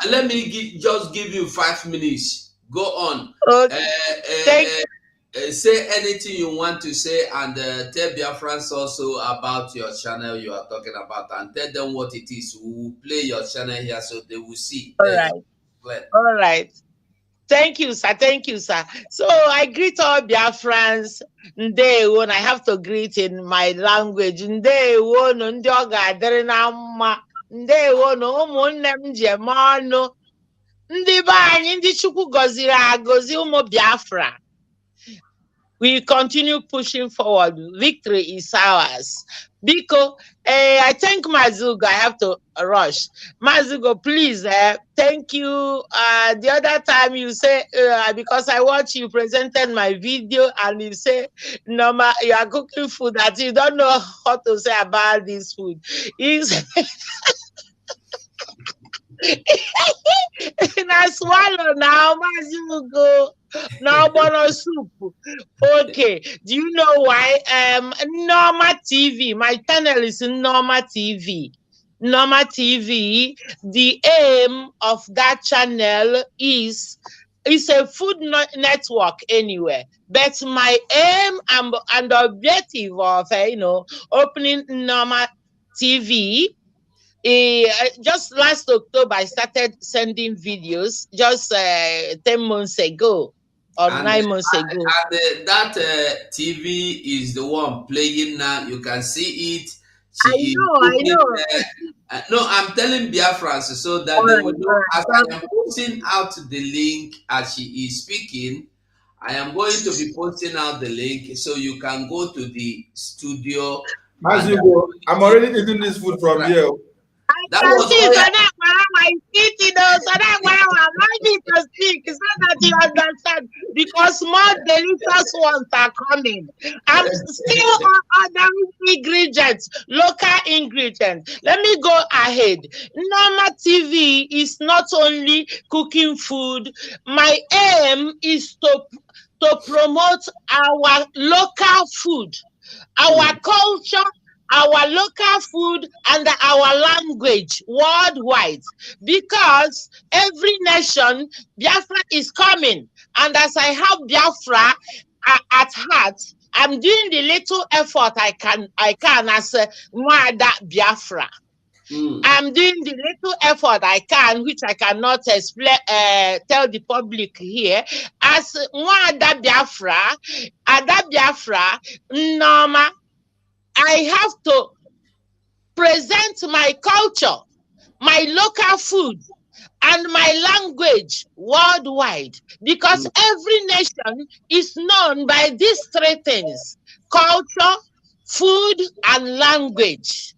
let me just give you 5 minutes. Go on. Okay. Say anything you want to say and tell Biafrans also about your channel you are talking about and tell them what it is. We will play your channel here so they will see. All right. Thank you, sir. Thank you, sir. So I greet all Biafrans. Ndewo, and I have to greet in my language. Ndewo, no ndị ọ ga-adịrị na mma. Ndewo, no ụmụnne m njem ọnụ. Ndị be anyị, ndị Chukwu gọziri agọzi ụmụ Biafra. We continue pushing forward. Victory is ours. Biko, I thank Mazugo. I have to rush. Mazugo, please, thank you. The other time you say, because I watched you presented my video and you say, Norma, you are cooking food that you don't know what to say about this food. I swallow now, Mazugo. Now, bono soup. Okay. Do you know why? Norma TV. My channel is Norma TV. Norma TV. The aim of that channel is a food network anyway. But my aim and objective of opening Norma TV. Just last October, I started sending videos just 10 months ago or 9 months ago. And that TV is the one playing now. You can see it. I know. No, I'm telling Biafrans so that they will know. As I am posting out the link as she is speaking, I am going to be posting out the link so you can go to the studio. Mazugo, I'm already eating this food from here. I That can was see why Sanakwarawa is eating those. Sanakwarawa, allow me to speak so that you understand. Because more delicious ones are coming. I'm still on other ingredients, local ingredients. Let me go ahead. Normal TV is not only cooking food. My aim is to promote our local food, our culture, our local food, and our language worldwide. Because every nation, Biafra is coming. And as I have Biafra at heart, I'm doing the little effort I can as Mwada Biafra. I'm doing the little effort I can, which I cannot explain, tell the public here. As Mwada Biafra, Ada Biafra, Norma, I have to present my culture, my local food, and my language worldwide. Because every nation is known by these three things: culture, food, and language.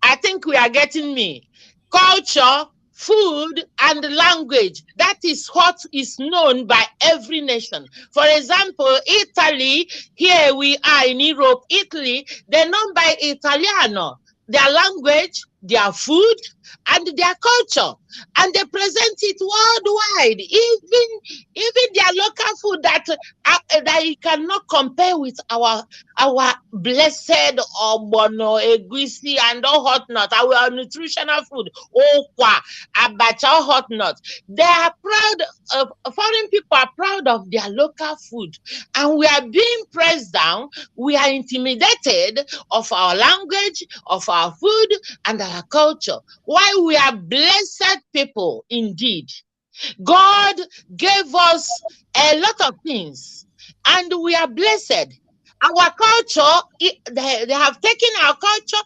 I think we are getting me. Culture, food, and language. That is what is known by every nation. For example, Italy, here we are in Europe, Italy, they're known by Italiano, their language, their food, and their culture. And they present it worldwide, even their local food that you cannot compare with our blessed obono, egusi, and all hot nut, our nutritional food, okwa, abacha, hot nut. They are proud foreign people are proud of their local food, and we are being pressed down. We are intimidated of our language, of our food, and our culture. Why we are blessed people indeed. God gave us a lot of things, and we are blessed. Our culture, they have taken our culture,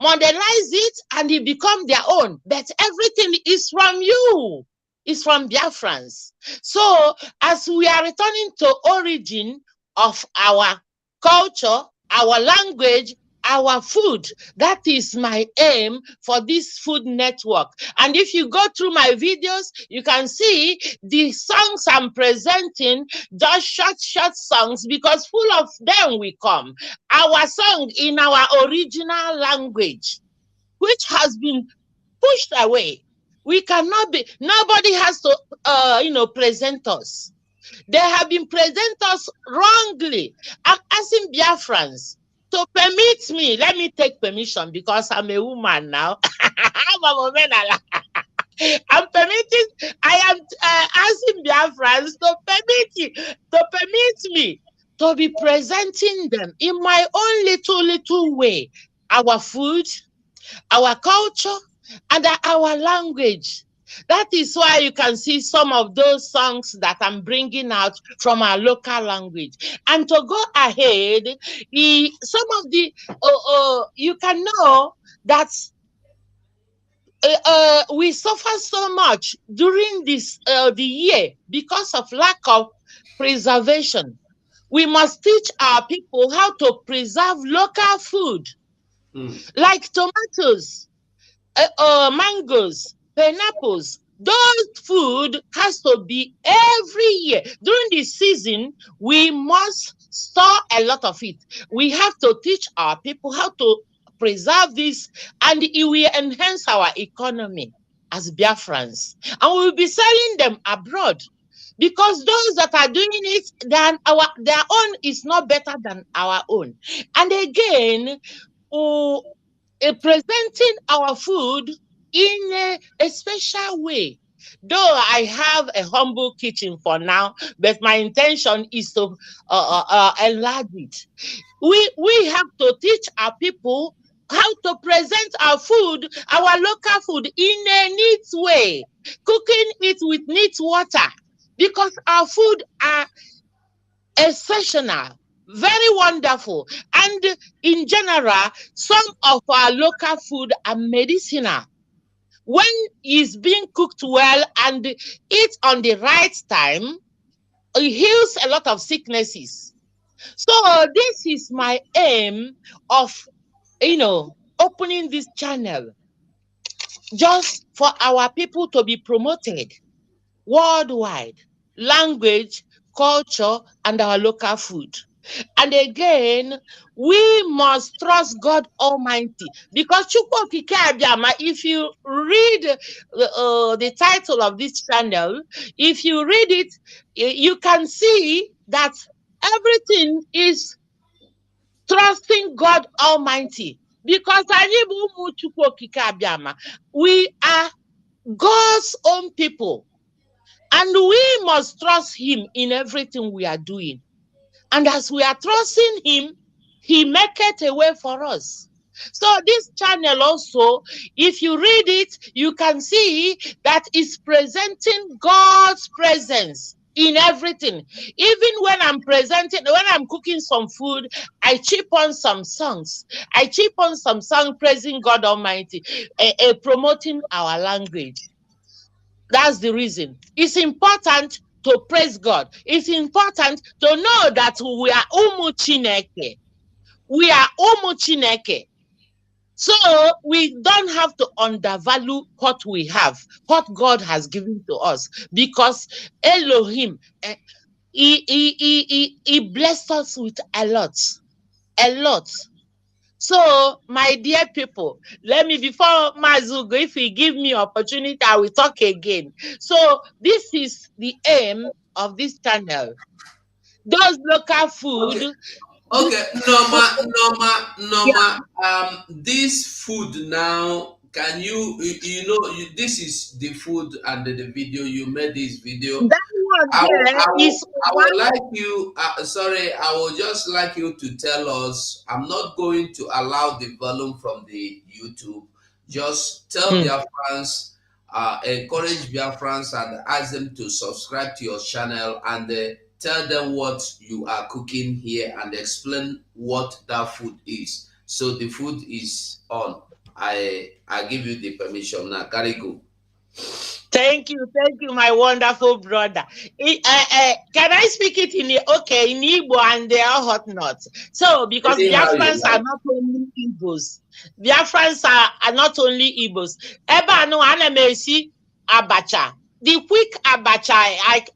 modernize it, and it become their own. But everything is from you. It's from Biafrans. So as we are returning to origin of our culture, our language, our food, that is my aim for this food network. And if you go through my videos, you can see the songs I'm presenting, just short songs, because full of them we come. Our song in our original language, which has been pushed away. We cannot be, nobody has to, present us. They have been present us wrongly. I'm asking Biafrans to permit me. Let me take permission because I'm a woman now. I'm permitting. I am asking Biafrans to permit me to be presenting them in my own little way. Our food, our culture, and our language. That is why you can see some of those songs that I'm bringing out from our local language. And to go ahead, some of the, you can know that we suffer so much during this the year because of lack of preservation. We must teach our people how to preserve local food, like tomatoes, mangoes, pineapples. Those food has to be every year. During the season, we must store a lot of it. We have to teach our people how to preserve this, and it will enhance our economy as Biafrans. And we will be selling them abroad. Because those that are doing it, their own is not better than our own. And again, presenting our food in a special way. Though I have a humble kitchen for now, but my intention is to enlarge it. We have to teach our people how to present our food, our local food, in a neat way, cooking it with neat water, because our food are exceptional, very wonderful. And in general, some of our local food are medicinal. When it's being cooked well and eat on the right time, it heals a lot of sicknesses. So this is my aim of, opening this channel just for our people to be promoted worldwide, language, culture, and our local food. And again, we must trust God Almighty, because if you read the title of this channel, if you read it, you can see that everything is trusting God Almighty, because we are God's own people, and we must trust Him in everything we are doing. And as we are trusting Him, He maketh a way for us. So this channel also, if you read it, you can see that it's presenting God's presence in everything. Even when I'm cooking some food, I chip on some songs. I chip on some song praising God Almighty, promoting our language. That's the reason. It's important to praise God. It's important to know that we are Umu Chineke. We are Umu Chineke. So we don't have to undervalue what we have, what God has given to us, because Elohim, he blessed us with a lot. A lot. So, my dear people, let me, before Mazugo, if he give me opportunity, I will talk again. So, this is the aim of this channel. Those local food. Okay, Norma. This food now, can you this is the food and the video you made this video. That one I would like you. Sorry, I would just like you to tell us. I'm not going to allow the volume from the YouTube. Just tell BIAFRANS, encourage BIAFRANS, and ask them to subscribe to your channel, and tell them what you are cooking here and explain what that food is. So the food is on. I give you the permission now. Carry go. Thank you, my wonderful brother. Can I speak it in Igbo and they are hot nuts? So, because Biafrans are not only Igbos, Biafrans are not only Igbos. Eba no anemesi abacha. The quick abacha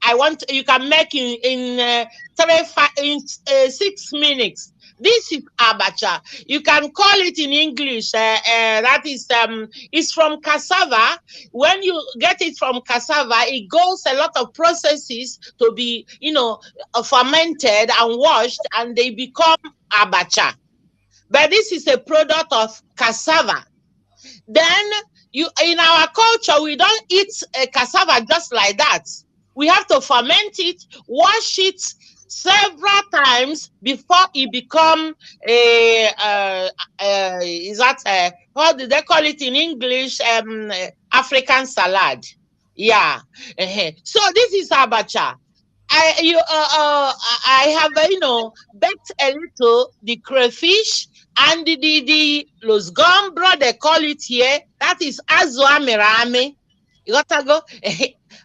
I want you can make in 6 minutes. This is abacha. You can call it in English. That is it's from cassava. When you get it from cassava, it goes a lot of processes to be, fermented and washed, and they become abacha. But this is a product of cassava. Then in our culture, we don't eat cassava just like that. We have to ferment it, wash it several times before it become what do they call it in English? African salad. Yeah. So this is abacha. I have baked a little the crayfish and the los gombro, they call it here. That is azu amirame. You gotta go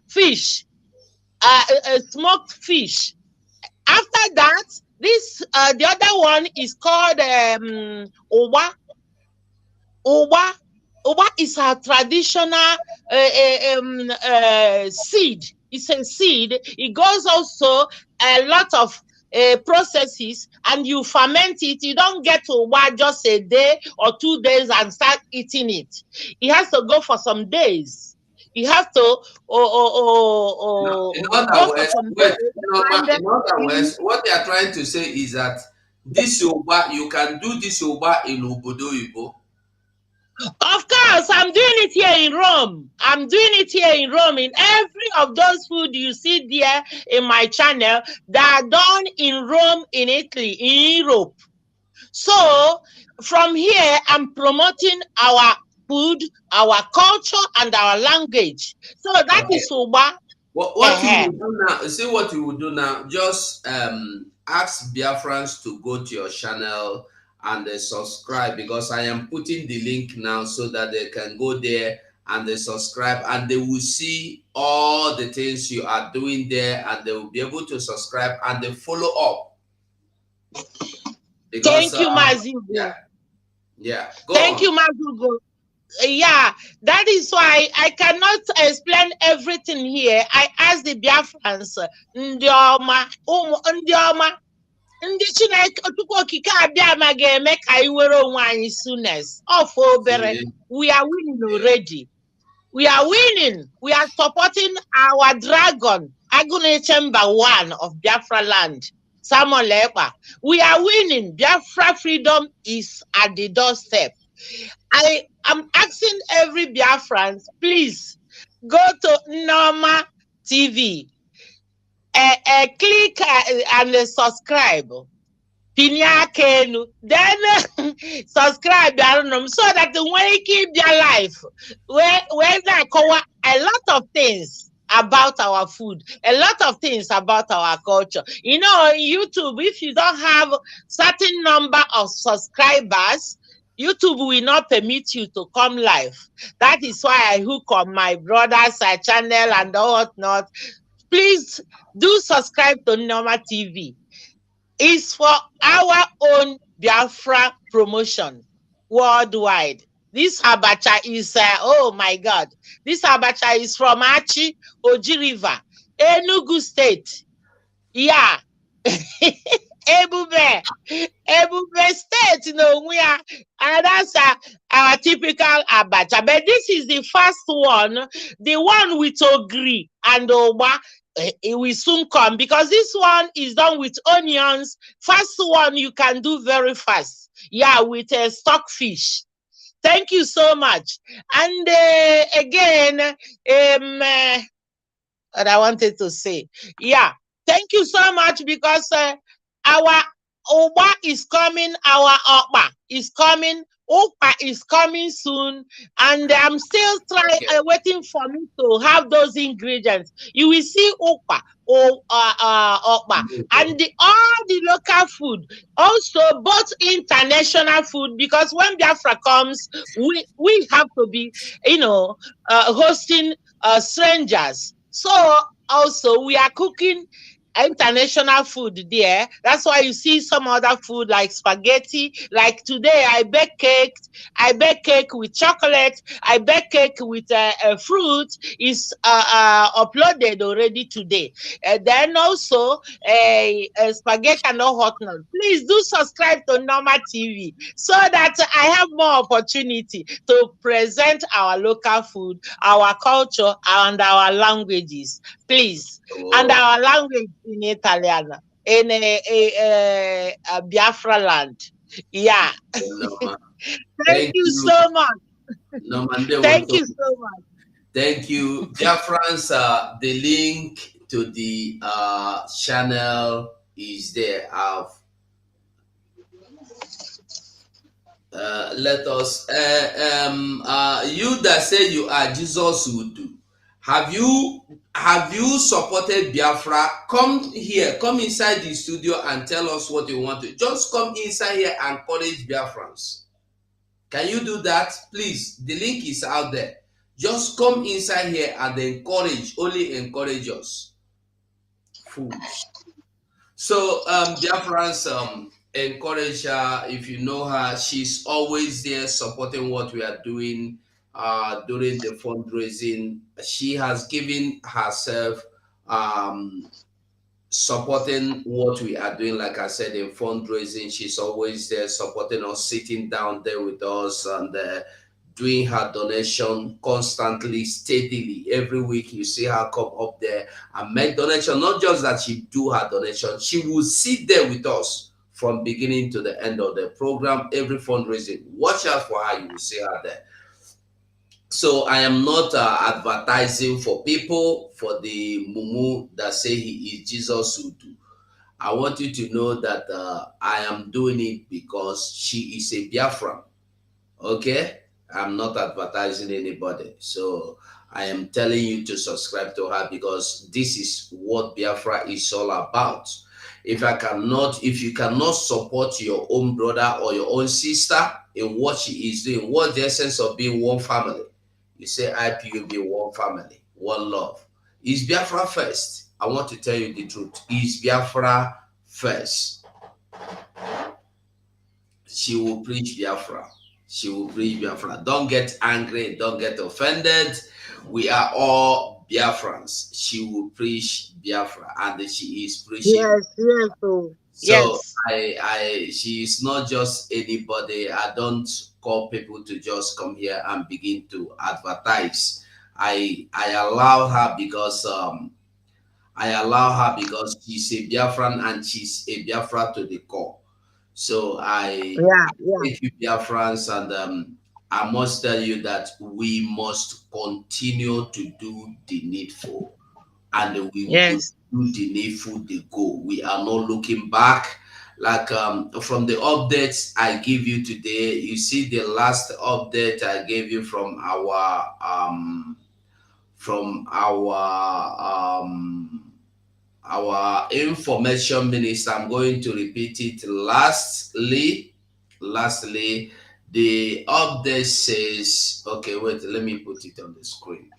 fish, smoked fish. After that, this the other one is called owa. Owa is a traditional seed. It's a seed. It goes also a lot of processes, and you ferment it. You don't get owa just a day or 2 days and start eating it. It has to go for some days. You have to in other words, what they are trying to say is that this oba, you can do this oba in Obodo Igbo. Of course, I'm doing it here in Rome. In every of those food you see there in my channel, they are done in Rome, in Italy, in Europe. So from here, I'm promoting our food, our culture, and our language. So that is Oba. What you will do now? See what you will do now. Just ask BIAFRANS to go to your channel and subscribe, because I am putting the link now so that they can go there and they subscribe, and they will see all the things you are doing there, and they will be able to subscribe and they follow up. Because, thank you, Mazi. Yeah. Yeah, go Thank you, on. Magugo. Yeah, that is why I cannot explain everything here. I asked the Biafrans, Ndioma, Ndioma, ndị Chineke Chukwu Okike abịa ma ga-eme ka anyị were onwe anyị soonest. Of obere, See? we are winning Yeah. already. We are winning. We are supporting our dragon, Agune Chamber 1 of Biafra land, Samuel Ekpa. We are winning. Biafra freedom is at the doorstep. I am asking every Biafran, please go to Norma TV, click and subscribe. Pinya Kenu, then subscribe so that when you keep their life, where I cover a lot of things about our food, a lot of things about our culture. You know, on YouTube, if you don't have certain number of subscribers, YouTube will not permit you to come live. That is why I hook on my brother's channel and whatnot. Please do subscribe to Norma TV. It's for our own Biafra promotion worldwide. This abacha is, oh my God, this abacha is from Achi Oji River, Enugu State. Yeah. Ebube State, and that's our typical abacha. But this is the first one, the one with ogri and oba. It will soon come because this one is done with onions. First one you can do very fast. Yeah, with a stockfish. Thank you so much. And again, what I wanted to say, yeah, thank you so much because our Oba is coming, our Oba is coming, Opa is coming soon, and I'm still waiting for me to have those ingredients. You will see Opa or Opa and all the local food, also both international food, because when Biafra comes, we have to be, hosting strangers. So also we are cooking international food there. That's why you see some other food like spaghetti. Like today, I bake cake with chocolate. I bake cake with fruit. Is uploaded already today. Then also spaghetti and all hotness. Please do subscribe to Norma TV so that I have more opportunity to present our local food, our culture, and our languages. Please. And our language in Italian, in Biafra land. Yeah. Thank you so much. Thank you so much. Thank you. Biafrans, the link to the channel is there. Let us, you that say you are Jesus would do. Have you supported Biafra? Come here, come inside the studio and tell us what you want to. Just come inside here and encourage Biafrans. Can you do that? Please, the link is out there. Just come inside here and only encourage us. Fools. So, Biafrans, encourage her. If you know her, she's always there supporting what we are doing during the fundraising. She has given herself supporting what we are doing. Like I said, in fundraising, she's always there supporting us, sitting down there with us and doing her donation constantly, steadily. Every week you see her come up there and make donation. Not just that she do her donation, she will sit there with us from beginning to the end of the program. Every fundraising, watch out for her, you will see her there. So I am not advertising for people, for the mumu that say he is Jesus who do. I want you to know that I am doing it because she is a Biafran. Okay? I'm not advertising anybody. So I am telling you to subscribe to her because this is what Biafra is all about. If you cannot support your own brother or your own sister in what she is doing, what's the essence of being one family? You say IPOB, one family, one love. Is Biafra first? I want to tell you the truth. Is Biafra first? She will preach Biafra. she will preach Biafra. Don't get angry, don't get offended. We are all Biafrans. She will preach Biafra, and she is preaching. Yes, yes, oh, So yes. she is not just anybody. I don't call people to just come here and begin to advertise. I allow her because she's a Biafran and she's a Biafra to the core. So Yeah, I yeah, thank you, Biafrans, and I must tell you that we must continue to do the needful, and we will yes. do the needful, the goal. We are not looking back. Like from the updates I give you today, you see the last update I gave you from our information minister. I'm going to repeat it. Lastly, the update says, okay, wait, let me put it on the screen.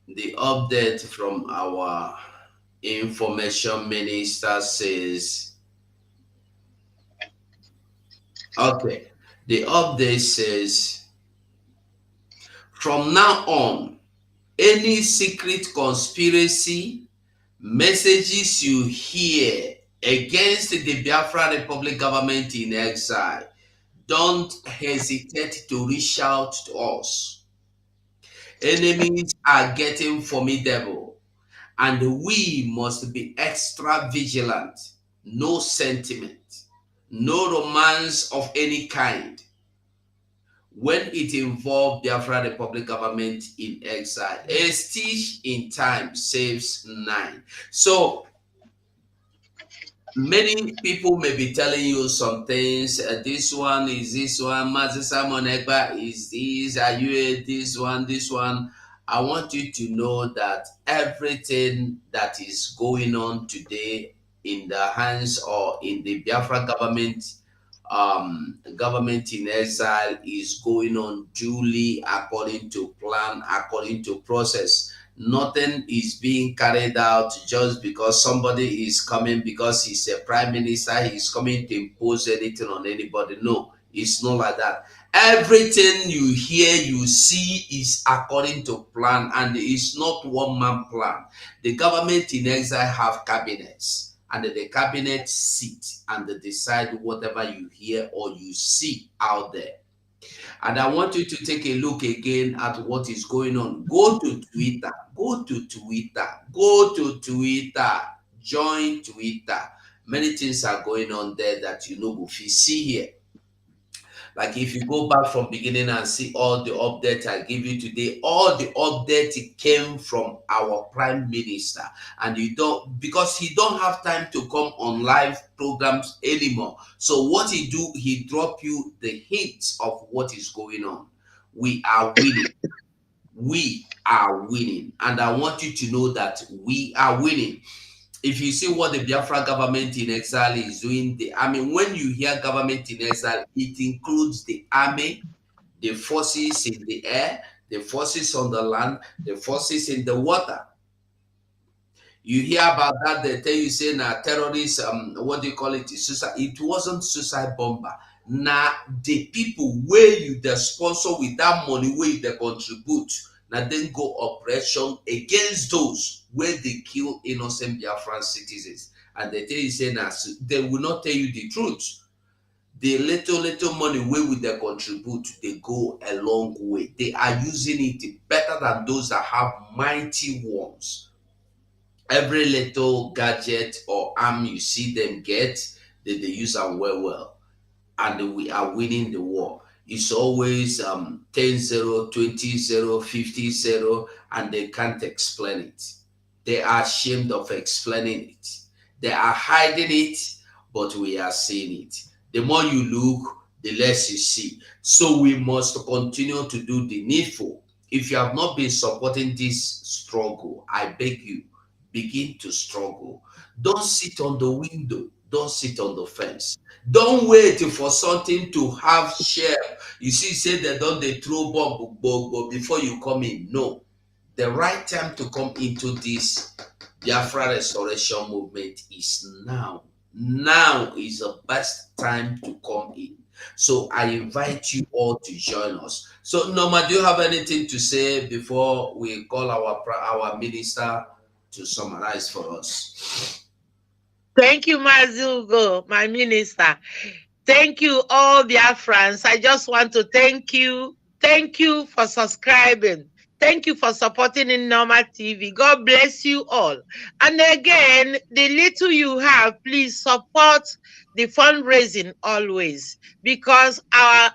The update from our information minister says, okay, the update says, from now on, any secret conspiracy messages you hear against the Biafra Republic government in exile, don't hesitate to reach out to us. Enemies are getting formidable, and we must be extra vigilant. No sentiment, no romance of any kind when it involved Biafra Republic government in exile. A stitch in time saves nine. So many people may be telling you some things. This one is this one. Mazi Simon Egba is this. Are you this one? This one. I want you to know that everything that is going on today in the hands or in the Biafra government in exile is going on duly according to plan, according to process. Nothing is being carried out just because somebody is coming, because he's a prime minister, he's coming to impose anything on anybody. No, it's not like that. Everything you hear, you see is according to plan, and it's not one man plan. The government in exile have cabinets, and the cabinet sit and they decide whatever you hear or you see out there. And I want you to take a look again at what is going on. Go to Twitter. Go to Twitter. Go to Twitter. Join Twitter. Many things are going on there that you know if you see here. Like if you go back from beginning and see all the updates I give you today, all the updates came from our prime minister, and you don't, because he don't have time to come on live programs anymore. So what he do, he drop you the hints of what is going on. We are winning. We are winning, and I want you to know that we are winning. If you see what the Biafra government in exile is doing, when you hear government in exile, it includes the army, the forces in the air, the forces on the land, the forces in the water. You hear about that, they tell you say na terrorists, what do you call it? Suicide. It wasn't suicide bomber. Now the people where you the sponsor with that money where you the contribute, now then go operation against those where they kill innocent Biafran citizens. And they tell you say now they will not tell you the truth. The little money where we they contribute, they go a long way. They are using it better than those that have mighty ones. Every little gadget or arm you see them get, they use them well, and we are winning the war. It's always 10-0, 20-0, 50-0, and they can't explain it. They are ashamed of explaining it. They are hiding it, but we are seeing it. The more you look, the less you see. So we must continue to do the needful. If you have not been supporting this struggle, I beg you, begin to struggle. Don't sit on the window. Don't sit on the fence. Don't wait for something to have share. You see, say they don't they throw bomb before you come in. No. The right time to come into this Biafra restoration movement is now. Now is the best time to come in. So I invite you all to join us. So Norma, do you have anything to say before we call our minister to summarize for us? Thank you, Mazugo, my minister. Thank you, all BIAFRANS. I just want to thank you. Thank you for subscribing. Thank you for supporting in Normal TV. God bless you all. And again, the little you have, please support the fundraising always, because our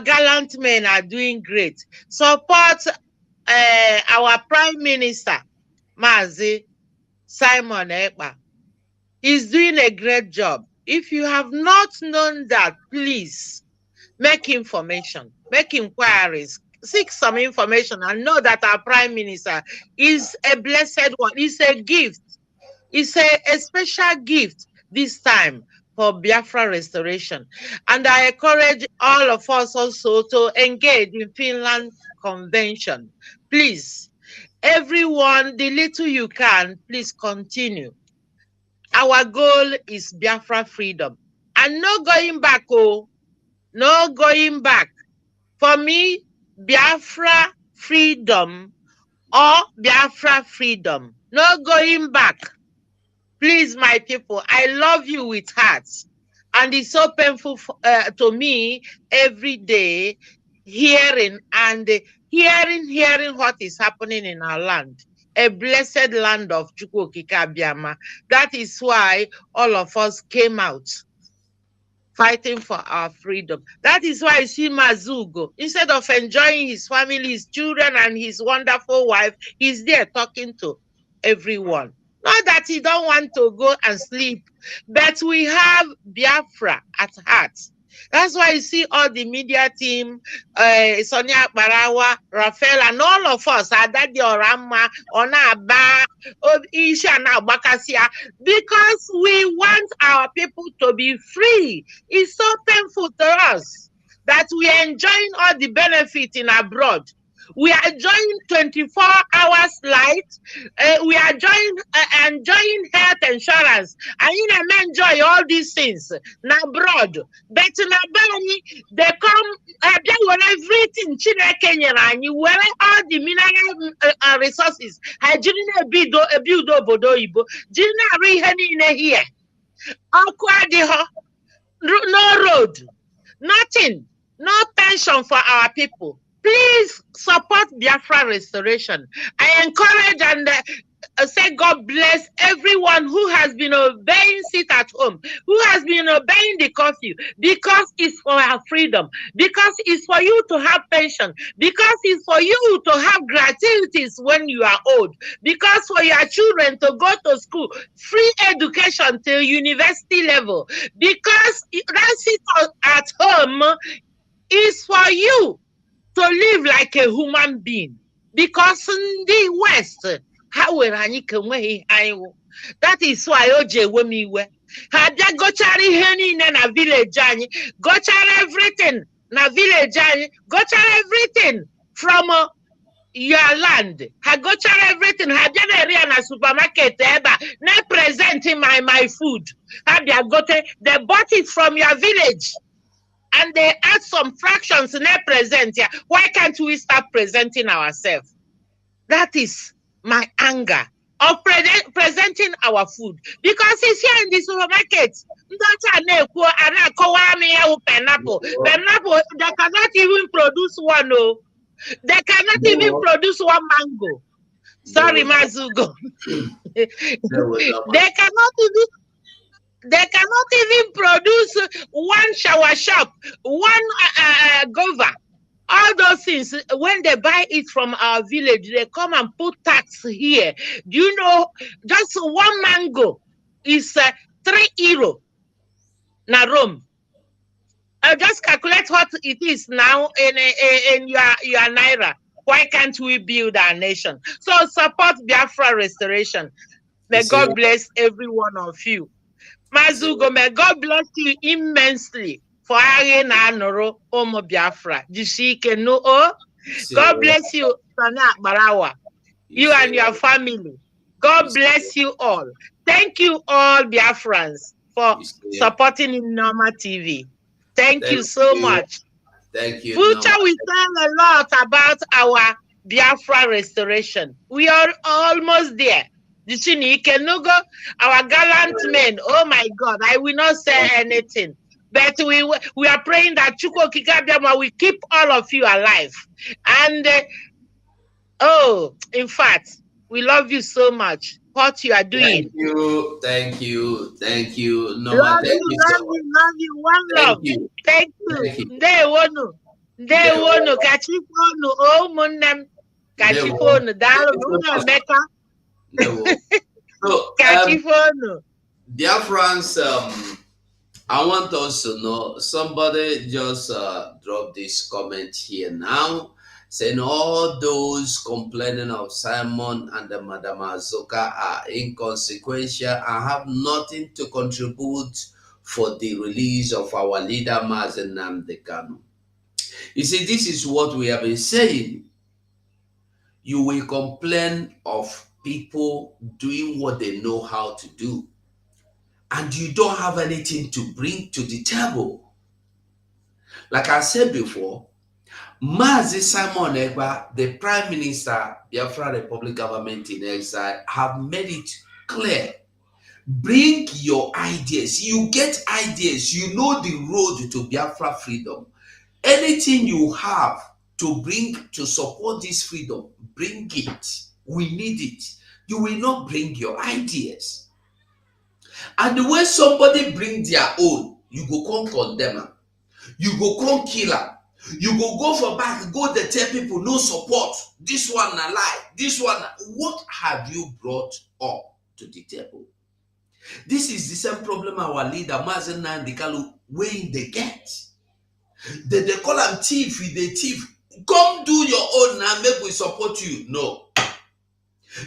gallant men are doing great. Support our Prime Minister, Mazi Simon Ekpa. He's doing a great job. If you have not known that, please make information, make inquiries, seek some information, and know that our Prime Minister is a blessed one. It's a gift. It's a special gift this time for Biafra restoration. And I encourage all of us also to engage in Finland Convention. Please, everyone, the little you can, please continue. Our goal is Biafra freedom. And no going back, oh, no going back. For me, Biafra freedom or Biafra freedom. No going back. Please, my people, I love you with hearts. And it's so painful to me every day hearing what is happening in our land. A blessed land of Chukwu Okike Abiama. That is why all of us came out fighting for our freedom. That is why you see Mazugo, instead of enjoying his family, his children, and his wonderful wife, he's there talking to everyone. Not that he don't want to go and sleep, but we have Biafra at heart. That's why you see all the media team, Sonia Barawa, Rafael, and all of us, Adadi Orama, Onaba, Isha, and Bakasia, because we want our people to be free. It's so painful to us that we are enjoying all the benefits in abroad. We are enjoying 24 hours light. We are enjoying health insurance. And you know, enjoy all these things now abroad. But in Abani, they come, they want everything. And you wear all the mineral resources. I didn't build obodo ibo. Didn't read here. No road, nothing, no pension for our people. Please support Biafra restoration. I encourage and say God bless everyone who has been obeying sit at home, who has been obeying the curfew, because it's for our freedom, because it's for you to have pension, because it's for you to have gratuities when you are old, because for your children to go to school, free education till university level, because that sit at home is for you to live like a human being, because in the West, how that is why OJ Wemiwe had gochari henny na village, gochar everything na village, gochar everything from your land, gochar everything, had area na supermarket, na presenting my food, they bought it from your village. And they add some fractions in their present here. Why can't we start presenting ourselves? That is my anger of presenting our food. Because it's here in the supermarket. Pineapple. Pineapple, they cannot even produce one. No. They cannot even produce one mango. Sorry, Mazugo. They cannot even produce one shower shop, one guava. All those things, when they buy it from our village, they come and put tax here. Do you know, just one mango is €3 na Rome. I just calculate what it is now in your Naira. Why can't we build our nation? So support Biafra restoration. May God bless every one of you. Mazugo, may God bless you immensely for having Noro Omo Biafra. God bless you, Sana Barawa. You and your family. God bless you all. Thank you all, Biafrans, for supporting in Norma TV. Thank you so much. Thank you, Future Norma. will tell a lot about our Biafra restoration. We are almost there. The Chinike Nugo, our gallant men. Oh my God, I will not say anything. But we are praying that Chukwu Kikabiama will keep all of you alive. And oh, in fact, we love you so much. What you are doing. Thank you, Norma. Love Thank you, you so love much. you, love you. One Thank love. you. Thank you. Thank you. Ndewonu. Ndewonu. Kachifonu. Oh, munem. Kachifonu. Dalu. Nuno Emeka. So, Kachifonu. dear friends, I want us to know, somebody just dropped this comment here now, saying all those complaining of Simon and the Madam Azoka are inconsequential and have nothing to contribute for the release of our leader Mazen Nnamdi Kanu. You see, this is what we have been saying. You will complain of people doing what they know how to do, and you don't have anything to bring to the table. Like I said before, Mazi Simon Egba, the Prime Minister, Biafra Republic Government in Exile, have made it clear. Bring your ideas. You get ideas. You know the road to Biafra freedom. Anything you have to bring to support this freedom, bring it. We need it. You will not bring your ideas. And the way somebody bring their own, you go come condemn them. You go come kill them. You go for back, go there tell people no support. This one a lie. This one. What have you brought up to the table? This is the same problem our leader Mazen Nnamdi Kanu weighing they get. They call him thief, they thief. Come do your own now, make we support you. No.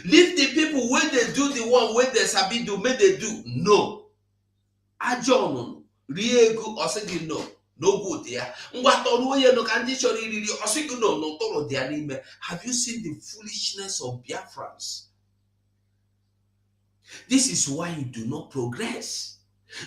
Leave the people when they do the one when they sabi do, make they do. No. Ajono, Riegu, Osegi no. No good there. Have you seen the foolishness of Biafrans? This is why you do not progress.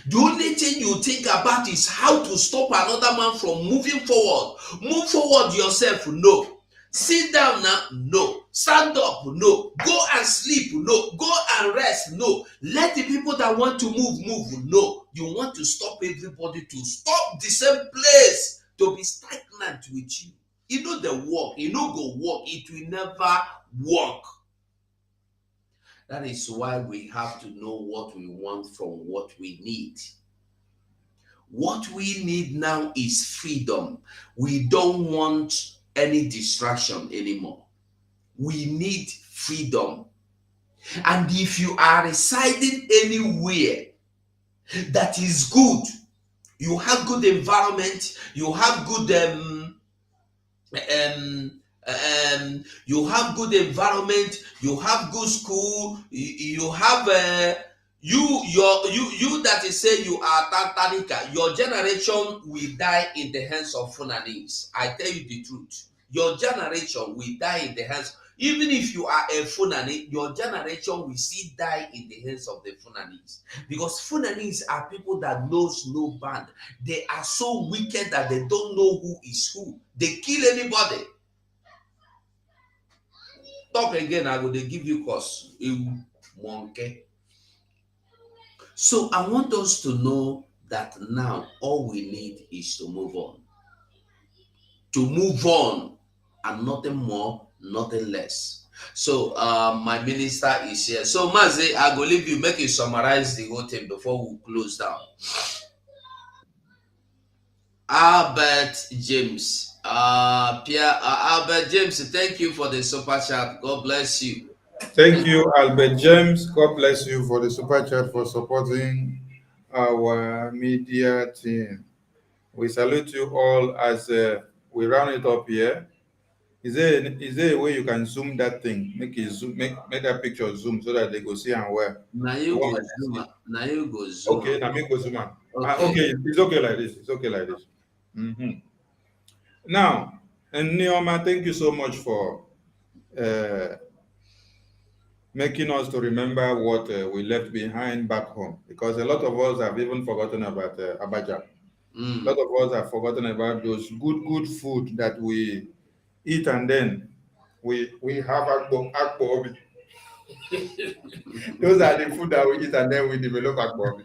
The only thing you think about is how to stop another man from moving forward. Move forward yourself, no. Sit down now, no. Stand up, no. Go and sleep, no. Go and rest, no. Let the people that want to move, no. You want to stop everybody to stop the same place, to be stagnant with you. You know the work, you know go work, it will never work. That is why we have to know what we want from what we need. What we need now is freedom. We don't want any distraction anymore. We need freedom. And if you are residing anywhere that is good, you have good environment, you have good you have good environment, you have good school, you have you that is say you are Tantanika, your generation will die in the hands of Fulanese. I tell you the truth. Your generation will die in the hands. Even if you are a Fulani, your generation will still die in the hands of the Fulanese. Because Fulanese are people that knows no band. They are so wicked that they don't know who is who. They kill anybody. Talk again, I will give you cause. Monkey. So I want us to know that now all we need is to move on. To move on and nothing more, nothing less. So my minister is here. So Mazi, I go leave you, make you summarize the whole thing before we close down. Albert James. Albert James, thank you for the super chat. God bless you. Thank you, Albert James. God bless you for the super chat, for supporting our media team. We salute you all as we round it up here. Is there a way you can zoom that thing? Make it zoom, make that picture zoom so that they go see and where. Now you go zoom. Now you go zoom. Okay, now me go zoom out. Okay. Okay, it's okay like this. It's okay like this. Now, and Neoma, thank you so much for making us to remember what we left behind back home, because a lot of us have even forgotten about Abaja. A lot of us have forgotten about those good food that we eat, and then we have akpo. Those are the food that we eat, and then we develop akpo.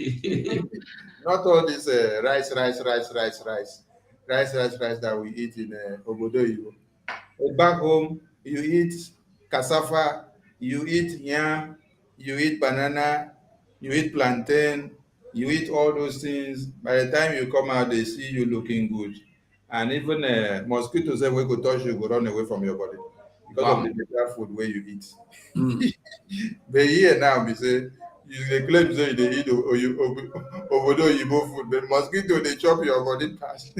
Not all this rice that we eat in Obodo Ibo. Back home, you eat cassava, you eat yam, you eat banana, you eat plantain, you eat all those things. By the time you come out, they see you looking good. And even mosquitoes, if we could touch you, go run away from your body because of the better food where you eat. But here now, we say, you dey claim say you dey eat Obodo Oyibo food, but mosquito dey chop your body pass.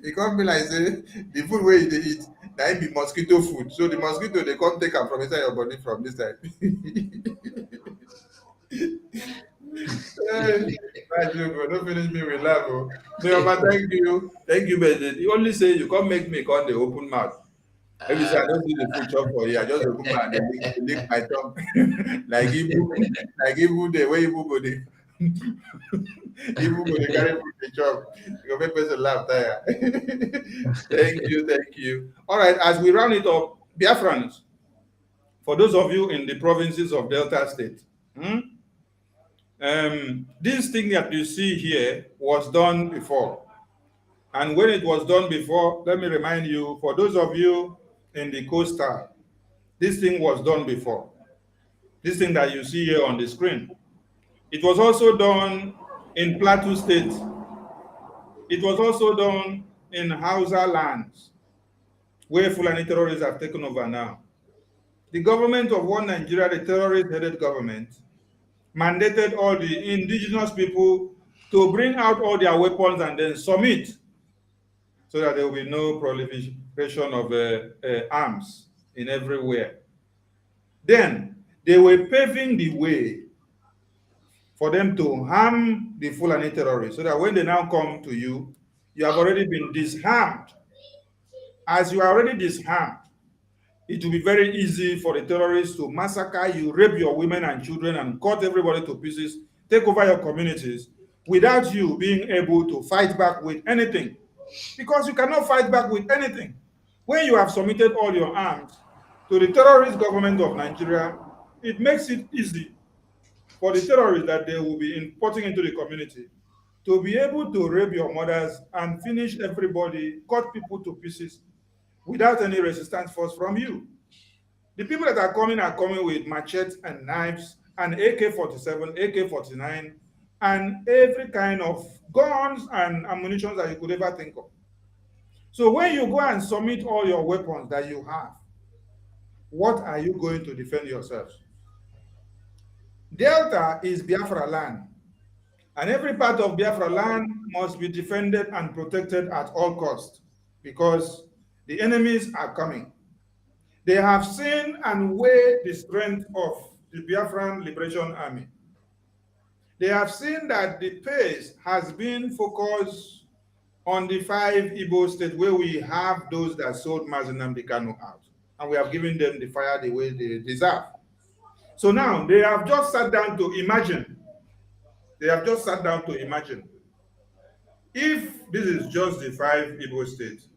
E come be like say the food wey you dey eat na im be mosquito food, so the mosquito dey come take am from inside your body from this side. Don't finish me with laugh. Oh. No, thank you, but you only say you can't make me come the open mouth. Maybe say I don't do the food chop for you. I just open mouth and lick my tongue like Ibu the way Ibu go dey. Ibu go dey carry food dey chop. You go make person laugh tire. Thank you. All right, as we round it up, Biafrans, for those of you in the provinces of Delta State, this thing that you see here was done before. And when it was done before, let me remind you, for those of you in the coastal, this thing was done before. This thing that you see here on the screen. It was also done in Plateau State. It was also done in Hausa lands, where Fulani terrorists have taken over now. The government of One Nigeria, the terrorist-headed government, mandated all the indigenous people to bring out all their weapons and then submit, so that there will be no proliferation of arms in everywhere. Then they were paving the way for them to harm the Fulani terrorists, so that when they now come to you, you have already been disarmed. As you are already disarmed, it will be very easy for the terrorists to massacre you, rape your women and children, and cut everybody to pieces, take over your communities, without you being able to fight back with anything. Because you cannot fight back with anything. When you have submitted all your arms to the terrorist government of Nigeria, it makes it easy for the terrorists that they will be importing into the community to be able to rape your mothers and finish everybody, cut people to pieces without any resistance force from you. The people that are coming with machetes and knives and AK-47, AK-49, and every kind of guns and ammunition that you could ever think of. So when you go and submit all your weapons that you have, what are you going to defend yourselves? Delta is Biafra land, and every part of Biafra land must be defended and protected at all costs, because the enemies are coming. They have seen and weighed the strength of the Biafran Liberation Army. They have seen that the pace has been focused on the 5 Igbo states where we have those that sold Mazi Nnamdi Kanu out, and we have given them the fire the way they deserve. So now they have just sat down to imagine. They have just sat down to imagine if this is just the 5 Igbo states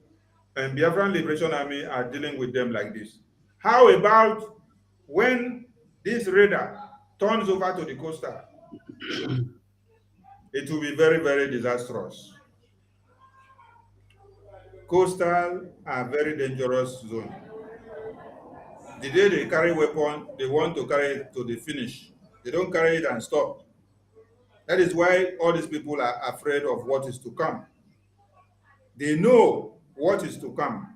and Biafran Liberation Army are dealing with them like this. How about when this raider turns over to the coastal? It will be very, very disastrous. Coastal are very dangerous zone. The day they carry weapon, they want to carry it to the finish. They don't carry it and stop. That is why all these people are afraid of what is to come. They know what is to come.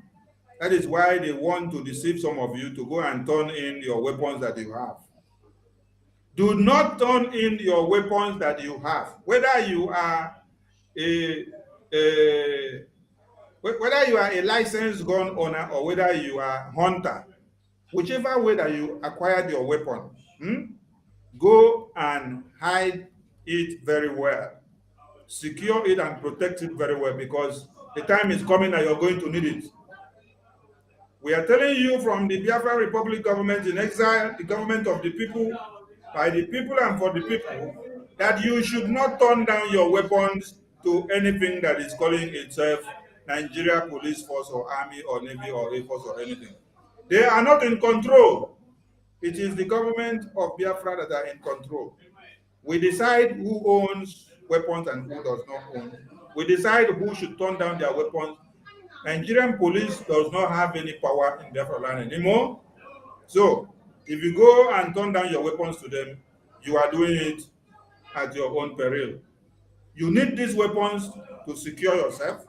That is why they want to deceive some of you to go and turn in your weapons that you have. Do not turn in your weapons that you have. Whether you are a licensed gun owner or whether you are a hunter, whichever way that you acquired your weapon, go and hide it very well. Secure it and protect it very well, because the time is coming that you're going to need it. We are telling you from the Biafra Republic government in exile, the government of the people, by the people and for the people, that you should not turn down your weapons to anything that is calling itself Nigeria Police Force or Army or Navy or Air Force or anything. They are not in control. It is the government of Biafra that are in control. We decide who owns weapons and who does not own. We decide who should turn down their weapons. Nigerian police does not have any power in Biafra land anymore. So if you go and turn down your weapons to them, you are doing it at your own peril. You need these weapons to secure yourself.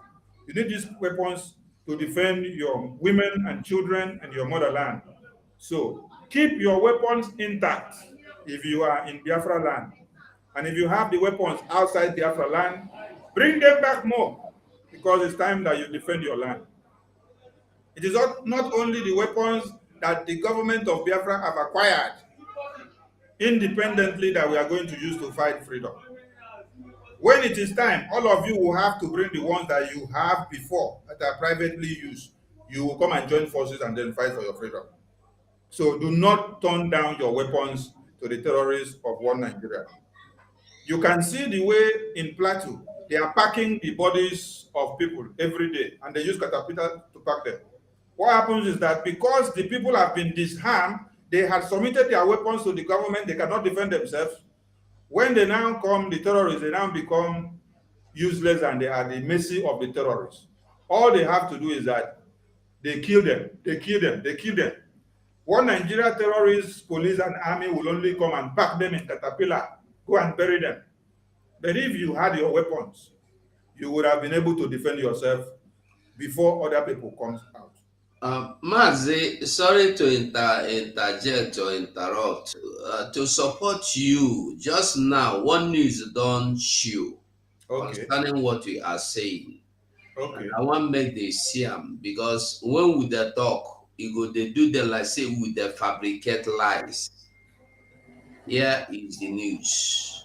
You need these weapons to defend your women and children and your motherland. So keep your weapons intact if you are in Biafra land. And if you have the weapons outside Biafra land, bring them back more, because it's time that you defend your land. It is not only the weapons that the government of Biafra have acquired independently that we are going to use to fight freedom. When it is time, all of you will have to bring the ones that you have before that are privately used. You will come and join forces and then fight for your freedom. So do not turn down your weapons to the terrorists of one Nigeria. You can see the way in Plateau, they are packing the bodies of people every day, and they use caterpillar to pack them. What happens is that because the people have been disarmed, they have submitted their weapons to the government, they cannot defend themselves. When they now come, the terrorists, they now become useless and they are the mercy of the terrorists. All they have to do is that they kill them, they kill them, they kill them. One Nigeria terrorist, police and army will only come and pack them in caterpillar, go and bury them. But if you had your weapons, you would have been able to defend yourself before other people come out. Mazi, sorry to interject or interrupt. To support you, just now, one news don't show concerning what we are saying. Okay. And I want to make the same, because when we dey talk, they do them like say we dey fabricate lies. Here is the news.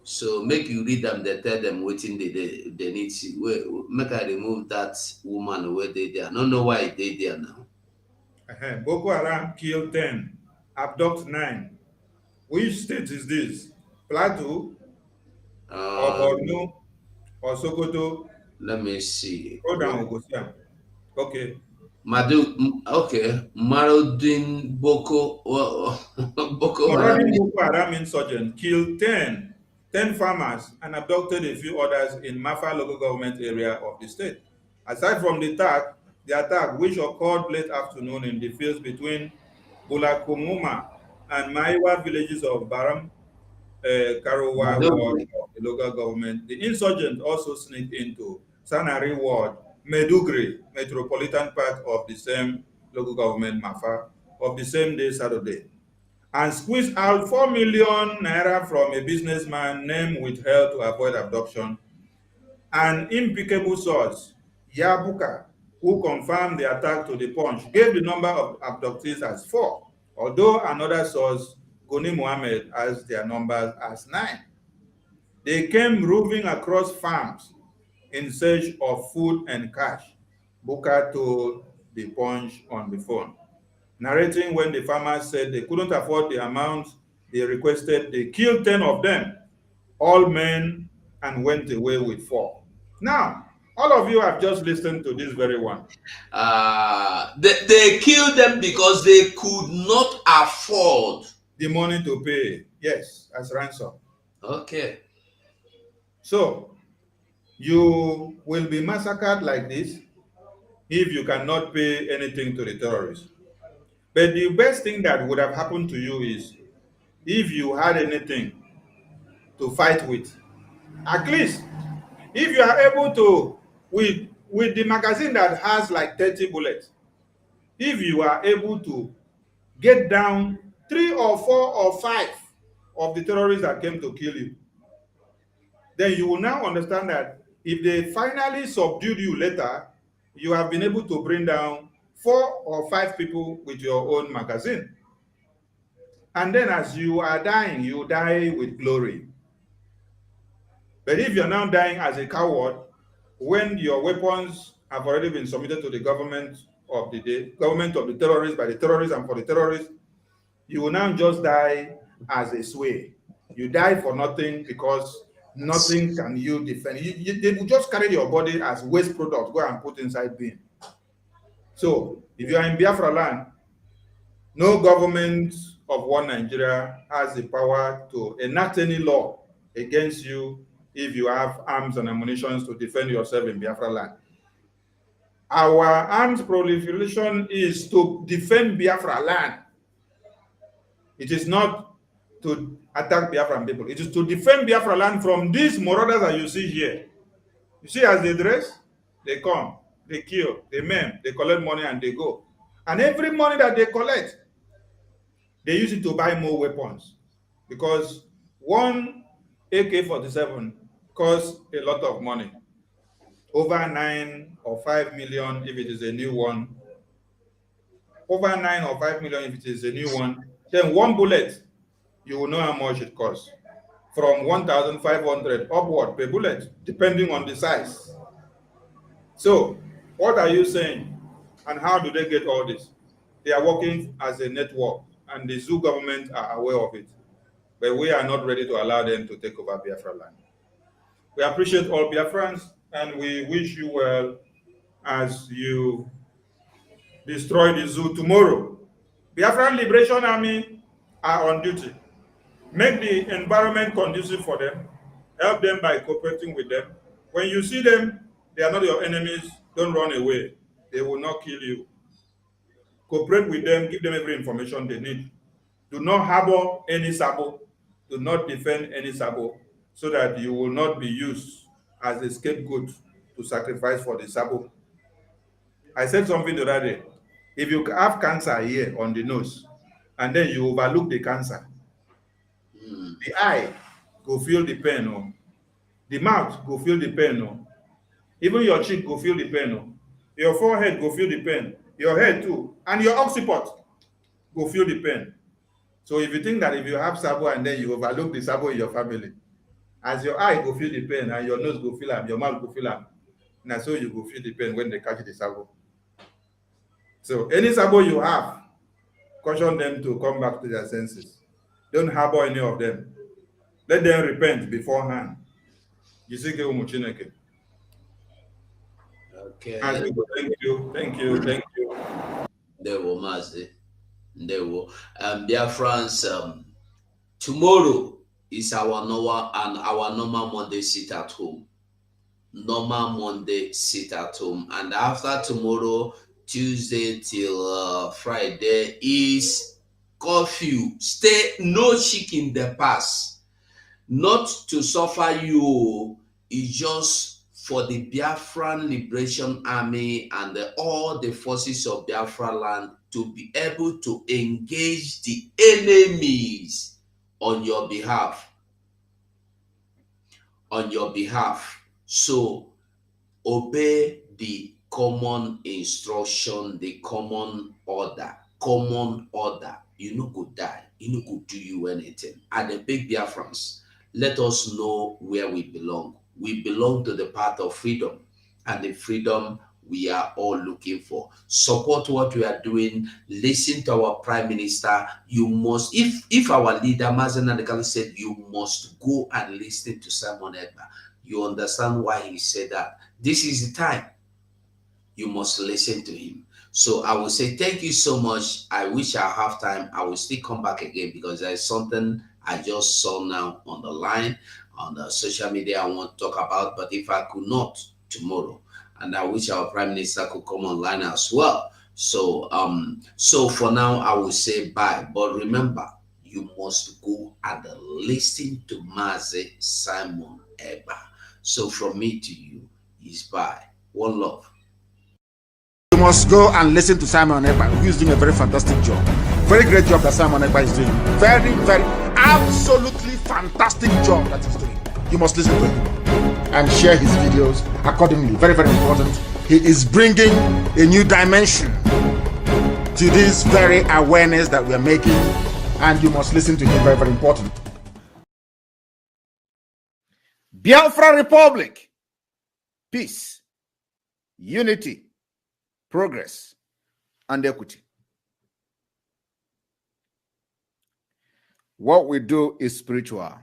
So make you read them, they tell them waiting they need to. Make I remove that woman where they there. I don't know why they there now. Boko Haram killed 10, abduct 9. Which state is this? Plateau or Borno or Sokoto? Let me see. Go down, okay. Marudin Boko Boko Haram. Boko Haram insurgent killed 10 farmers and abducted a few others in Mafa local government area of the state. Aside from the attack, which occurred late afternoon in the fields between Bulakumuma and Maiwa villages of Baram, Karowa ward of the local government, the insurgents also sneaked into Sanari ward, Medugri, metropolitan part of the same local government, Mafa, of the same day, Saturday, and squeezed out 4 million naira from a businessman name withheld to avoid abduction. An impeccable source, Yabuka, who confirmed the attack to the Punch, gave the number of abductees as 4, although another source, Goni Mohammed, has their numbers as 9. They came roving across farms in search of food and cash, Buka told the Punch on the phone, narrating when the farmers said they couldn't afford the amount they requested. They killed 10 of them, all men, and went away with 4. Now, all of you have just listened to this very one. They killed them because they could not afford the money to pay, yes, as ransom. Okay. So, you will be massacred like this if you cannot pay anything to the terrorists. But the best thing that would have happened to you is if you had anything to fight with. At least, if you are able to, with the magazine that has like 30 bullets, if you are able to get down 3 or 4 or 5 of the terrorists that came to kill you, then you will now understand that if they finally subdued you later, you have been able to bring down 4 or 5 people with your own magazine. And then as you are dying, you die with glory. But if you're now dying as a coward, when your weapons have already been submitted to the government of the day, government of the terrorists, by the terrorists and for the terrorists, you will now just die as a sway. You die for nothing because nothing can you defend. They will just carry your body as waste product, go and put inside bin. So if you are in Biafra land, no government of one Nigeria has the power to enact any law against you if you have arms and ammunition to defend yourself in Biafra land. Our arms proliferation is to defend Biafra land. It is not to attack Biafran people. It is to defend Biafra land from these marauders that you see here. You see, as they dress, they come, they kill, they maim, they collect money and they go. And every money that they collect, they use it to buy more weapons. Because one AK-47 costs a lot of money. Over 9 or 5 million if it is a new one. Over 9 or 5 million if it is a new one. Then one bullet, you will know how much it costs. From 1,500 upward per bullet, depending on the size. So, what are you saying? And how do they get all this? They are working as a network, and the zoo government are aware of it. But we are not ready to allow them to take over Biafra land. We appreciate all Biafrans, and we wish you well as you destroy the zoo tomorrow. Biafran Liberation Army are on duty. Make the environment conducive for them. Help them by cooperating with them. When you see them, they are not your enemies. Don't run away. They will not kill you. Cooperate with them. Give them every information they need. Do not harbor any sabo. Do not defend any sabo, so that you will not be used as a scapegoat to sacrifice for the sabo. I said something the other day. If you have cancer here on the nose, and then you overlook the cancer, the eye go feel the pain, or the mouth go feel the pain, or even your cheek go feel the pain, or your forehead go feel the pain, your head too, and your occiput go feel the pain. So if you think that if you have sabo and then you overlook the sabo in your family, as your eye go feel the pain and your nose go feel am, your mouth go feel am, and so you go feel the pain when they catch the sabo. So any sabo you have, caution them to come back to their senses. Don't harbor any of them. Let them repent beforehand. Okay. Thank you. There were Mazi. There were Biafrans. Tomorrow is our normal Monday sit at home. Normal Monday sit at home, and after tomorrow, Tuesday till Friday is curfew. Stay, no chicken the pass. Not to suffer you, it's just for the Biafran Liberation Army and all the forces of Biafra land to be able to engage the enemies on your behalf. So obey the common instruction, the common order. You no go die, you no go do you anything. At the big Biafrans, let us know where we belong. We belong to the path of freedom, and the freedom we are all looking for. Support what we are doing. Listen to our Prime Minister. You must, if our leader Mazen Adekale said you must go and listen to Simon Ekpa, you understand why he said that. This is the time. You must listen to him. So I will say thank you so much. I wish I have time. I will still come back again because there is something I just saw now on the line, on the social media I want to talk about. But if I could not, tomorrow. And I wish our Prime Minister could come online as well. So for now, I will say bye. But remember, you must go and listen to Mazi Simon Ekpa. So from me to you is bye. One love. You must go and listen to Simon Ekpa, who is doing a very fantastic job. Very great job that Simon Ekpa is doing. Very, very, absolutely fantastic job that he's doing. You must listen to him and share his videos accordingly. Very, very important. He is bringing a new dimension to this very awareness that we are making, and you must listen to him. Very, very important. Biafra Republic. Peace, unity, progress, and equity. What we do is spiritual.